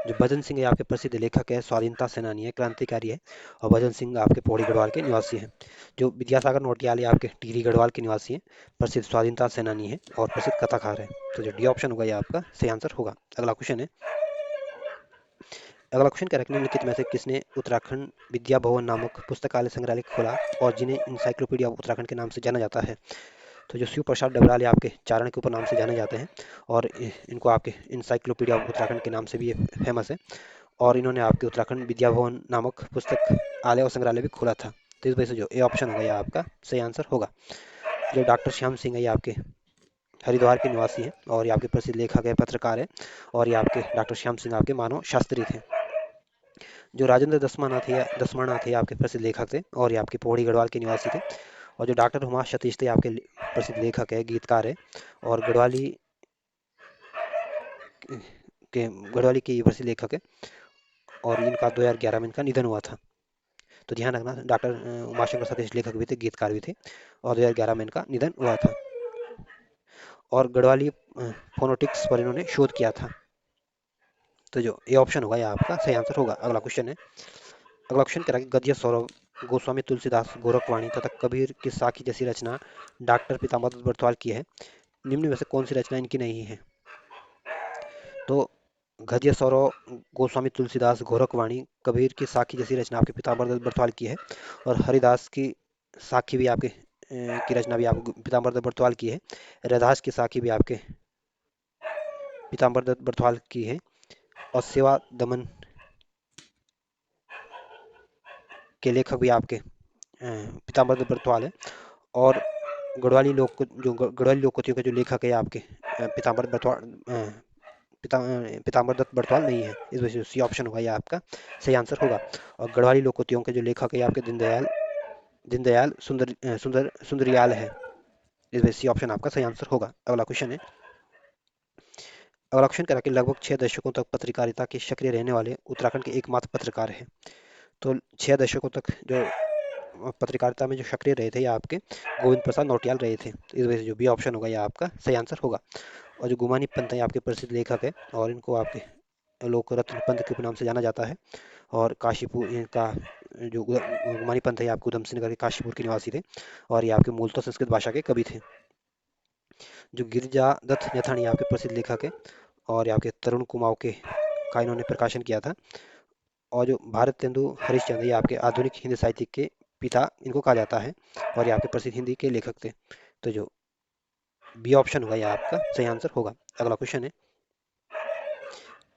जो भजन सिंह है आपके प्रसिद्ध लेखक है, स्वाधीनता सेनानी है, क्रांतिकारी है। और भजन सिंह आपके पौड़ी गढ़वाल के निवासी हैं। जो विद्यासागर नौटियाल है आपके टिहरी गढ़वाल के निवासी हैं, प्रसिद्ध स्वाधीनता सेनानी है और प्रसिद्ध कथाकार है। तो जो डी ऑप्शन होगा ये आपका सही आंसर होगा। अगला क्वेश्चन है, अगला क्वेश्चन कह रहा है कि निम्नलिखित में से किसने उत्तराखंड विद्या भवन नामक पुस्तकालय संग्रहालय खोला, और जिन्हें इंसाइक्लोपीडिया ऑफ उत्तराखंड के नाम से जाना जाता है? तो जो शिव प्रसाद डबराल ये आपके चारण के ऊपर नाम से जाने जाते हैं, और इनको आपके इंसाइक्लोपीडिया ऑफ उत्तराखंड के नाम से भी ये फेमस है। और इन्होंने आपके उत्तराखंड विद्या भवन नामक पुस्तक आलय और संग्रहालय भी खोला था। तो इस वजह से जो ए ऑप्शन होगा ये आपका सही आंसर होगा। जो डॉक्टर श्याम सिंह है ये आपके हरिद्वार के निवासी हैं और ये आपके प्रसिद्ध लेखक है, पत्रकार है। और ये आपके डॉक्टर श्याम सिंह आपके मानव शास्त्री थे। जो राजेंद्र दसमाना थे आपके प्रसिद्ध लेखक थे और ये आपके पौड़ी गढ़वाल के निवासी थे। और जो डॉक्टर हुमा सतीश थे आपके प्रसिद्ध लेखक है, गीतकार है। और के गढ़वाली के ये प्रसिद्ध लेखक है। और इनका 2011 में इनका निधन हुआ था। तो ध्यान रखना, डॉक्टर उमाशंकर सतीश लेखक भी थे, गीतकार भी थे। और 2011 में इनका निधन हुआ था। और गढ़वाली फोनोटिक्स पर इन्होंने शोध किया था। तो जो ये ऑप्शन होगा, ये आपका सही आंसर होगा। अगला क्वेश्चन है। अगला क्वेश्चन कह रहा है कि गद्य सौरभ गोस्वामी तुलसीदास गोरखवाणी तथा कबीर की साखी जैसी रचना डॉक्टर पीताम्बर दत्त बरतवाल की है, निम्न में से कौन सी रचना इनकी नहीं है? तो गद्य सौरभ गोस्वामी तुलसीदास गोरखवाणी कबीर की साखी जैसी रचना आपके पीताम्बर दत्त बरतवाल की है। और हरिदास की साखी भी आपके की रचना भी आप पीताम्बर दत्त बरतवाल की है। रैदास की साखी भी आपके पीताम्बर दत्त बरतवाल की है। और सेवा दमन के लेखक भी आपके पीताम्बर दत्त बरतवाल है। और गढ़वाली लोक कथियों के जो लेखक है आपके पीताम्बर बरतवाल पीताम्बर दत्त बरतवाल नहीं है। इस वजह से सी ऑप्शन होगा, ये आपका सही आंसर होगा। और गढ़वाली लोक कथियों के जो लेखक है आपके दीनदयाल सुंदरियाल है। इस वजह से सी ऑप्शन आपका सही आंसर होगा। अगला क्वेश्चन है। अगला क्वेश्चन कह रहा है कि लगभग 6 दशकों तक पत्रकारिता के सक्रिय रहने वाले उत्तराखंड के एकमात्र पत्रकार है। तो 6 दशकों तक जो पत्रकारिता में जो सक्रिय रहे थे, ये आपके गोविंद प्रसाद नौटियाल रहे थे। तो इस वजह से जो बी ऑप्शन होगा, ये आपका सही आंसर होगा। और जो गुमानी पंत है आपके प्रसिद्ध लेखक है और इनको आपके लोक रत्न पंत के नाम से जाना जाता है। और काशीपुर इनका जो गुमानी पंत है आपके उधम सिंह नगर के काशीपुर के निवासी थे। और ये आपके मूलतः संस्कृत भाषा के कवि थे। जो गिरिजा दत्त नेथानी आपके प्रसिद्ध लेखक है और ये आपके तरुण कुमाऊं के का इन्होंने प्रकाशन किया था। और जो भारत तेंदु हरिश्चंद्र, ये आपके आधुनिक हिंदी साहित्य के पिता इनको कहा जाता है। और ये आपके प्रसिद्ध हिंदी के लेखक थे। तो जो बी ऑप्शन होगा, ये आपका सही आंसर होगा। अगला क्वेश्चन है।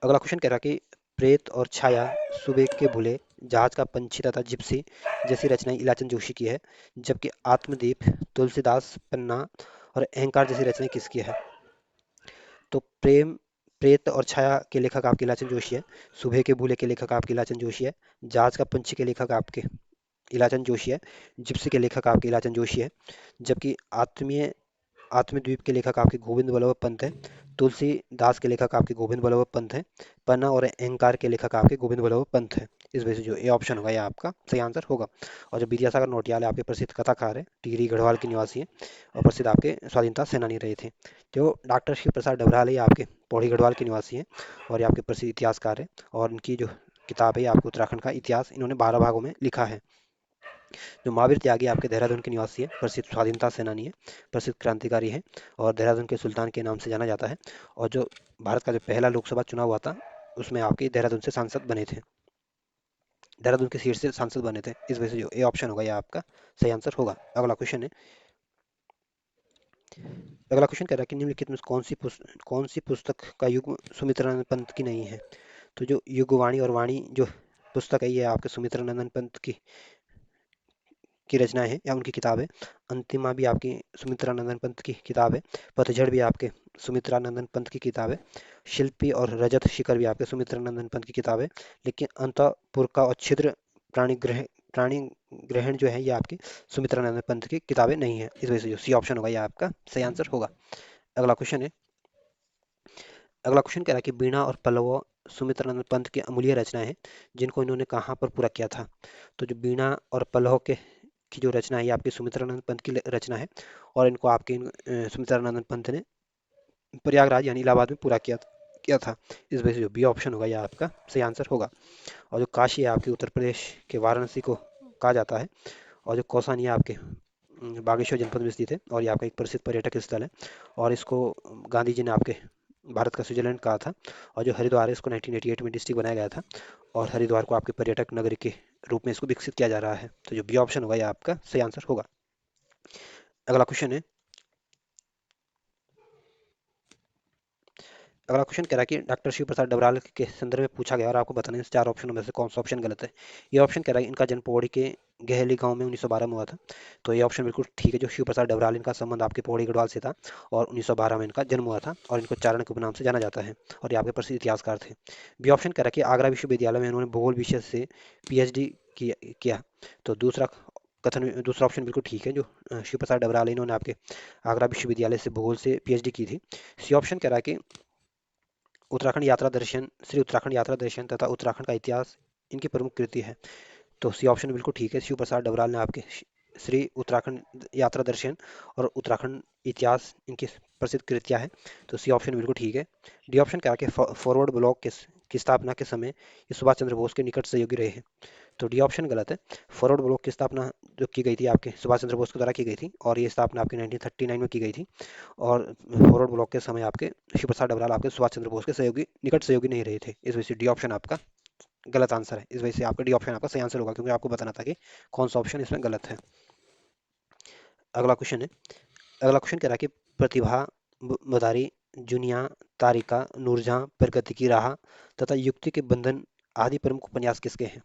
अगला क्वेश्चन कह रहा है कि प्रेत और छाया, सुबह के भूले, जहाज का पंछी तथा जिप्सी जैसी रचनाएं इलाचन जोशी की है, जबकि आत्मदीप, तुलसीदास, पन्ना और अहंकार जैसी रचनाएं किसकी है? तो प्रेत और छाया के लेखक आपके इलाचन जोशी है। सुबह के भूले के लेखक आपके इलाचन जोशी है। जहाज का पंछी के लेखक आपके इलाचन जोशी है। जिप्सी के लेखक आपके इलाचन जोशी है। जबकि आत्मद्वीप के लेखक आपके गोविंद वल्लभ पंत हैं। तुलसीदास के लेखक आपके गोविंद वल्लभ पंत हैं। पन्ना और अहंकार के लेखक आपके गोविंद वल्लभ पंत हैं। इस वजह से जो ए ऑप्शन होगा, ये आपका सही आंसर होगा। और जो विद्यासागर नौटियाल है आपके प्रसिद्ध कथाकार है, टिहरी गढ़वाल के निवासी हैं और प्रसिद्ध आपके स्वाधीनता सेनानी रहे थे। जो डॉक्टर शिव प्रसाद डबराल है, ये आपके पौड़ी गढ़वाल के निवासी हैं और ये आपके प्रसिद्ध इतिहासकार है। और इनकी जो किताब है, ये आपको उत्तराखंड का इतिहास इन्होंने 12 भागों में लिखा है। जो महावीर त्यागी आपके देहरादून के निवासी है, प्रसिद्ध स्वाधीनता सेनानी है, प्रसिद्ध क्रांतिकारी है और देहरादून के सुल्तान के नाम से जाना जाता है। और जो भारत का जो पहला लोकसभा चुनाव हुआ था, उसमें आपके देहरादून से सांसद बने थे, देहरादून की सीट से सांसद बने थे। इस वजह से जो ए ऑप्शन होगा, ये आपका सही आंसर होगा। अगला क्वेश्चन है। अगला क्वेश्चन कह रहा है कि निम्नलिखित में कौन सी पुस्तक का युग सुमित्रानंद पंत की नहीं है? तो जो युगवाणी और वाणी जो पुस्तक है, ये आपके सुमित्रानंदन पंत की रचना है या उनकी किताब है। अंतिमा भी आपकी सुमित्रानंदन पंत की किताब है। पतझड़ भी आपके सुमित्रानंदन पंत की किताब है। शिल्पी और रजत शिखर भी आपके सुमित्रानंदन पंत की किताब है। लेकिन अंतःपुर का और छिद्र प्राणी ग्रहण जो है, ये आपकी सुमित्रानंदन पंत की किताबें नहीं है। इस वजह से जो सी ऑप्शन होगा, ये आपका सही आंसर होगा। अगला क्वेश्चन है। अगला क्वेश्चन कह रहा है कि बीणा और पल्लव सुमित्रानंद पंत की अमूल्य रचनाएं हैं, जिनको इन्होंने कहाँ पर पूरा किया था? तो जो बीणा और पल्लव के की जो रचना है, ये आपकी सुमित्रानंद पंत की रचना है। और इनको आपके सुमित्रानंद पंत ने प्रयागराज यानी इलाहाबाद में पूरा किया था। इस वजह से जो बी ऑप्शन होगा, यह आपका सही आंसर होगा। और जो काशी है आपके उत्तर प्रदेश के वाराणसी को कहा जाता है। और जो कौसानी है आपके बागेश्वर जनपद में स्थित है और ये आपका एक प्रसिद्ध पर्यटक स्थल है। और इसको गांधी जी ने आपके भारत का स्विट्जरलैंड कहा था। और जो हरिद्वार है, इसको 1988 में डिस्ट्रिक्ट बनाया गया था। और हरिद्वार को आपके पर्यटक नगरी के रूप में इसको विकसित किया जा रहा है। तो जो बी ऑप्शन होगा, ये आपका सही आंसर होगा। अगला क्वेश्चन है। अगला क्वेश्चन कह रहा है कि डॉक्टर शिव प्रसाद डबराल के संदर्भ में पूछा गया और आपको बताना है इस 4 ऑप्शनों में से कौन सा ऑप्शन गलत है। ये ऑप्शन कह रहा है कि इनका जन्म पौड़ी के गहेली गांव में 1912 में हुआ था। तो ये ऑप्शन बिल्कुल ठीक है, जो शिव प्रसाद डबराल, इनका संबंध आपके पौड़ी गढ़वाल से था और 1912 में इनका जन्म हुआ था और इनको चारण के उपनाम से जाना जाता है और ये आपके प्रसिद्ध इतिहासकार थे। बी ऑप्शन कह रहा है कि आगरा विश्वविद्यालय में इन्होंने भूगोल विषय से पीएचडी किया। तो दूसरा ऑप्शन बिल्कुल ठीक है, जो शिव प्रसाद डबराल है, इन्होंने आपके आगरा विश्वविद्यालय से भूगोल से पीएचडी की थी। सी ऑप्शन कह रहा है कि उत्तराखंड यात्रा दर्शन, श्री उत्तराखंड यात्रा दर्शन तथा उत्तराखंड का इतिहास इनकी प्रमुख कृति है। तो सी ऑप्शन बिल्कुल ठीक है, शिव प्रसाद डबराल ने आपके श्री उत्तराखंड यात्रा दर्शन और उत्तराखंड इतिहास इनकी प्रसिद्ध कृतियां हैं। तो सी ऑप्शन बिल्कुल ठीक है। डी ऑप्शन क्या है कि फॉरवर्ड ब्लॉक की स्थापना के समय ये सुभाष चंद्र बोस के निकट सहयोगी रहे हैं। तो डी ऑप्शन गलत है। फॉरवर्ड ब्लॉक की स्थापना जो की गई थी आपके सुभाष चंद्र बोस के द्वारा की गई थी और ये स्थापना आपके 1939 में की गई थी। और फॉरवर्ड ब्लॉक के समय आपके शिव प्रसाद डबराल आपके सुभाष चंद्र बोस के सहयोगी, निकट सहयोगी नहीं रहे थे। इस वजह से डी ऑप्शन आपका गलत आंसर है। इस वजह से आपका डी ऑप्शन आपका सही आंसर होगा, क्योंकि आपको बताना था कि कौन सा ऑप्शन इसमें गलत है। अगला क्वेश्चन है। अगला क्वेश्चन कह रहा है कि प्रतिभा, मदारी, जुनिया, तारिका, नूरजहां, प्रगति की राह तथा युक्ति के बंधन आदि प्रमुख उपन्यास किसके हैं?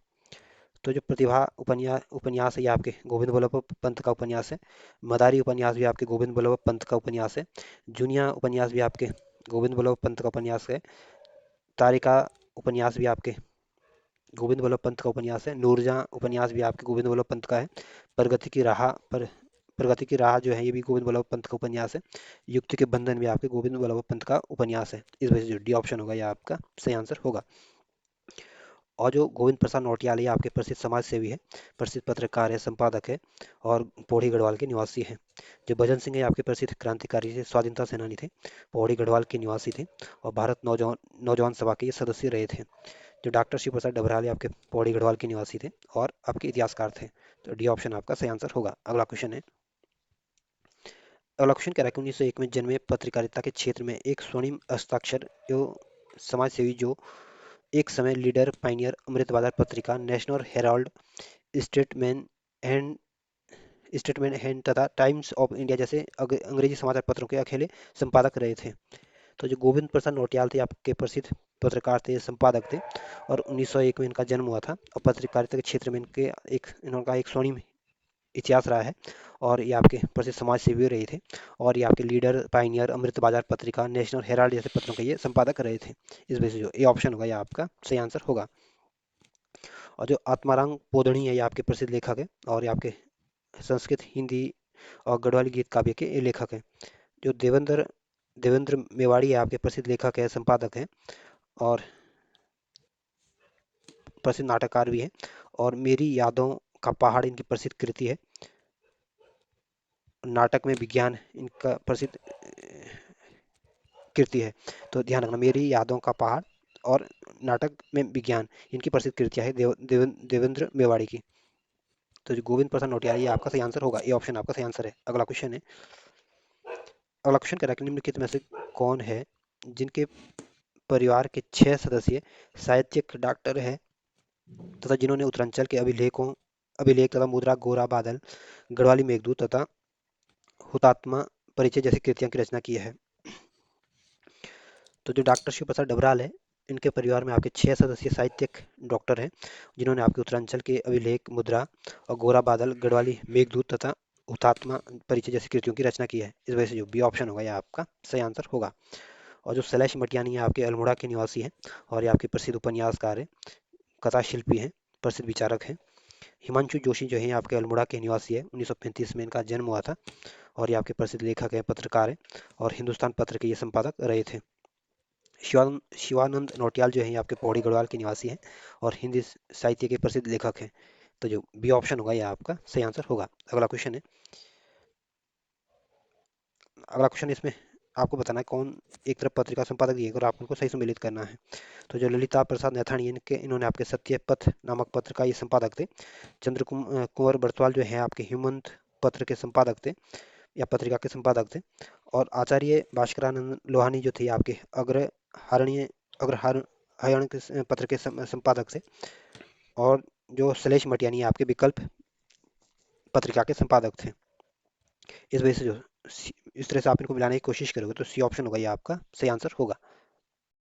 तो जो प्रतिभा उपन्यास है ये आपके गोविंद बल्लभ पंत का उपन्यास है। मदारी उपन्यास भी आपके गोविंद बल्लभ पंत का उपन्यास है। जुनिया उपन्यास भी आपके गोविंद बल्लभ पंत का उपन्यास है। तारिका उपन्यास भी आपके गोविंद वल्लभ पंत का उपन्यास है। नूरजहां उपन्यास भी आपके गोविंद वल्लभ पंत का है। प्रगति की राह पर प्रगति की राह जो है ये भी गोविंद वल्लभ पंत का उपन्यास है। युक्ति के बंधन भी आपके गोविंद वल्लभ पंत का उपन्यास है। इस वजह से जो डी ऑप्शन होगा यह आपका सही आंसर होगा। और जो गोविंद प्रसाद नौटियाल ये आपके प्रसिद्ध समाज सेवी है, प्रसिद्ध पत्रकार है, संपादक है और पौड़ी गढ़वाल के निवासी है। जो भजन सिंह है आपके प्रसिद्ध क्रांतिकारी थे, स्वाधीनता सेनानी थे, पौड़ी गढ़वाल के निवासी थे और भारत नौजवान नौजवान सभा के ये सदस्य रहे थे। जो डॉक्टर शिव प्रसाद डबराल आपके पौड़ी गढ़वाल के निवासी थे और आपके इतिहासकार थे। तो डी ऑप्शन आपका सही आंसर होगा। अगला क्वेश्चन है। अगला क्वेश्चन कह रहा है कि 1901 में जन्मे पत्रकारिता के क्षेत्र में एक स्वर्णिम हस्ताक्षर एवं समाज सेवी, जो एक समय लीडर, पाइनियर, अमृत बाजार पत्रिका, national Herald, statesman and statesman hand तथा टाइम्स ऑफ इंडिया जैसे अंग्रेजी समाचार पत्रों के अकेले संपादक रहे थे। तो जो गोविंद प्रसाद नौटियाल थे आपके प्रसिद्ध पत्रकार थे, संपादक थे और 1901 में इनका जन्म हुआ था और पत्रकारिता के क्षेत्र में इनका एक स्वर्णिम इतिहास रहा है और ये आपके प्रसिद्ध समाज सेवी रहे थे और ये आपके लीडर, पाइनियर, अमृत बाजार पत्रिका, नेशनल हेराल्ड जैसे पत्रों के ये संपादक रहे थे। इस वजह से जो ए ऑप्शन होगा ये आपका सही आंसर होगा। और जो आत्माराम पोदणी है ये आपके प्रसिद्ध लेखक है और ये आपके संस्कृत, हिंदी और गढ़वाली गीत काव्य के ये लेखक हैं। जो देवेंद्र देवेंद्र मेवाड़ी है आपके प्रसिद्ध लेखक है, संपादक हैं और प्रसिद्ध नाटककार भी हैं। और मेरी यादों का पहाड़ इनकी प्रसिद्ध कृति है। नाटक में विज्ञान इनका प्रसिद्ध कृति है। तो ध्यान रखना, मेरी यादों का पहाड़ और नाटक में विज्ञान इनकी प्रसिद्ध कृतियां है देवेंद्र मेवाड़ी की। तो जो गोविंद प्रसाद नौटियाल ये आपका सही आंसर होगा। ये ऑप्शन आपका सही आंसर है। अगला क्वेश्चन है। अगला क्वेश्चन कह रहा है कि निम्नलिखित में से कौन है जिनके परिवार के 6 सदस्य साहित्यिक, डॉक्टर है तथा जिन्होंने उत्तरांचल के अभिलेख तथा मुद्रा, गोरा बादल, गढ़वाली मेघदूत तथा हुतात्मा परिचय जैसी कृतियों की रचना की है। तो जो डॉक्टर शिव प्रसाद डबराल है, इनके परिवार में आपके 6 सदस्य साहित्यिक डॉक्टर हैं, जिन्होंने आपके उत्तरांचल के अभिलेख, मुद्रा और गोरा बादल, गढ़वाली मेघदूत तथा हुतात्मा परिचय जैसी कृतियों की रचना की है। इस वजह से जो बी ऑप्शन होगा यह आपका सही आंसर होगा। और जो शैलेश मटियानी है आपके अल्मोड़ा के निवासी हैं और ये आपके प्रसिद्ध उपन्यासकार हैं, कथा शिल्पी हैं, प्रसिद्ध विचारक हैं। हिमांशु जोशी जो है आपके अल्मोड़ा के निवासी है, 1935 में इनका जन्म हुआ था और ये आपके प्रसिद्ध लेखक हैं, पत्रकार हैं और हिंदुस्तान पत्र के ये संपादक रहे थे। शिवानंद नौटियाल जो है आपके पौड़ी गढ़वाल के निवासी हैं और हिंदी साहित्य के प्रसिद्ध लेखक हैं। तो जो बी ऑप्शन होगा यह आपका सही आंसर होगा। अगला क्वेश्चन है। अगला क्वेश्चन इसमें आपको बताना है कौन एक तरफ पत्रिका संपादक दिए और आपको उनको सही सम्मिलित करना है। तो जो ललिता प्रसाद नैथानी इन्होंने आपके सत्य पथ नामक पत्र का ये संपादक थे। कुंवर बरतवाल जो है आपके हेमंत पत्र के संपादक थे या पत्रिका के संपादक थे। और आचार्य भास्करानंद लोहानी जो थे आपके अग्रहरणीय अग्रहायण के पत्र के संपादक थे। और जो शैलेश मटियानी आपके विकल्प पत्रिका के संपादक थे। इस वजह से जो इस तरह से आप इनको मिलाने की कोशिश करोगे तो सी ऑप्शन होगा ये आपका सही आंसर होगा।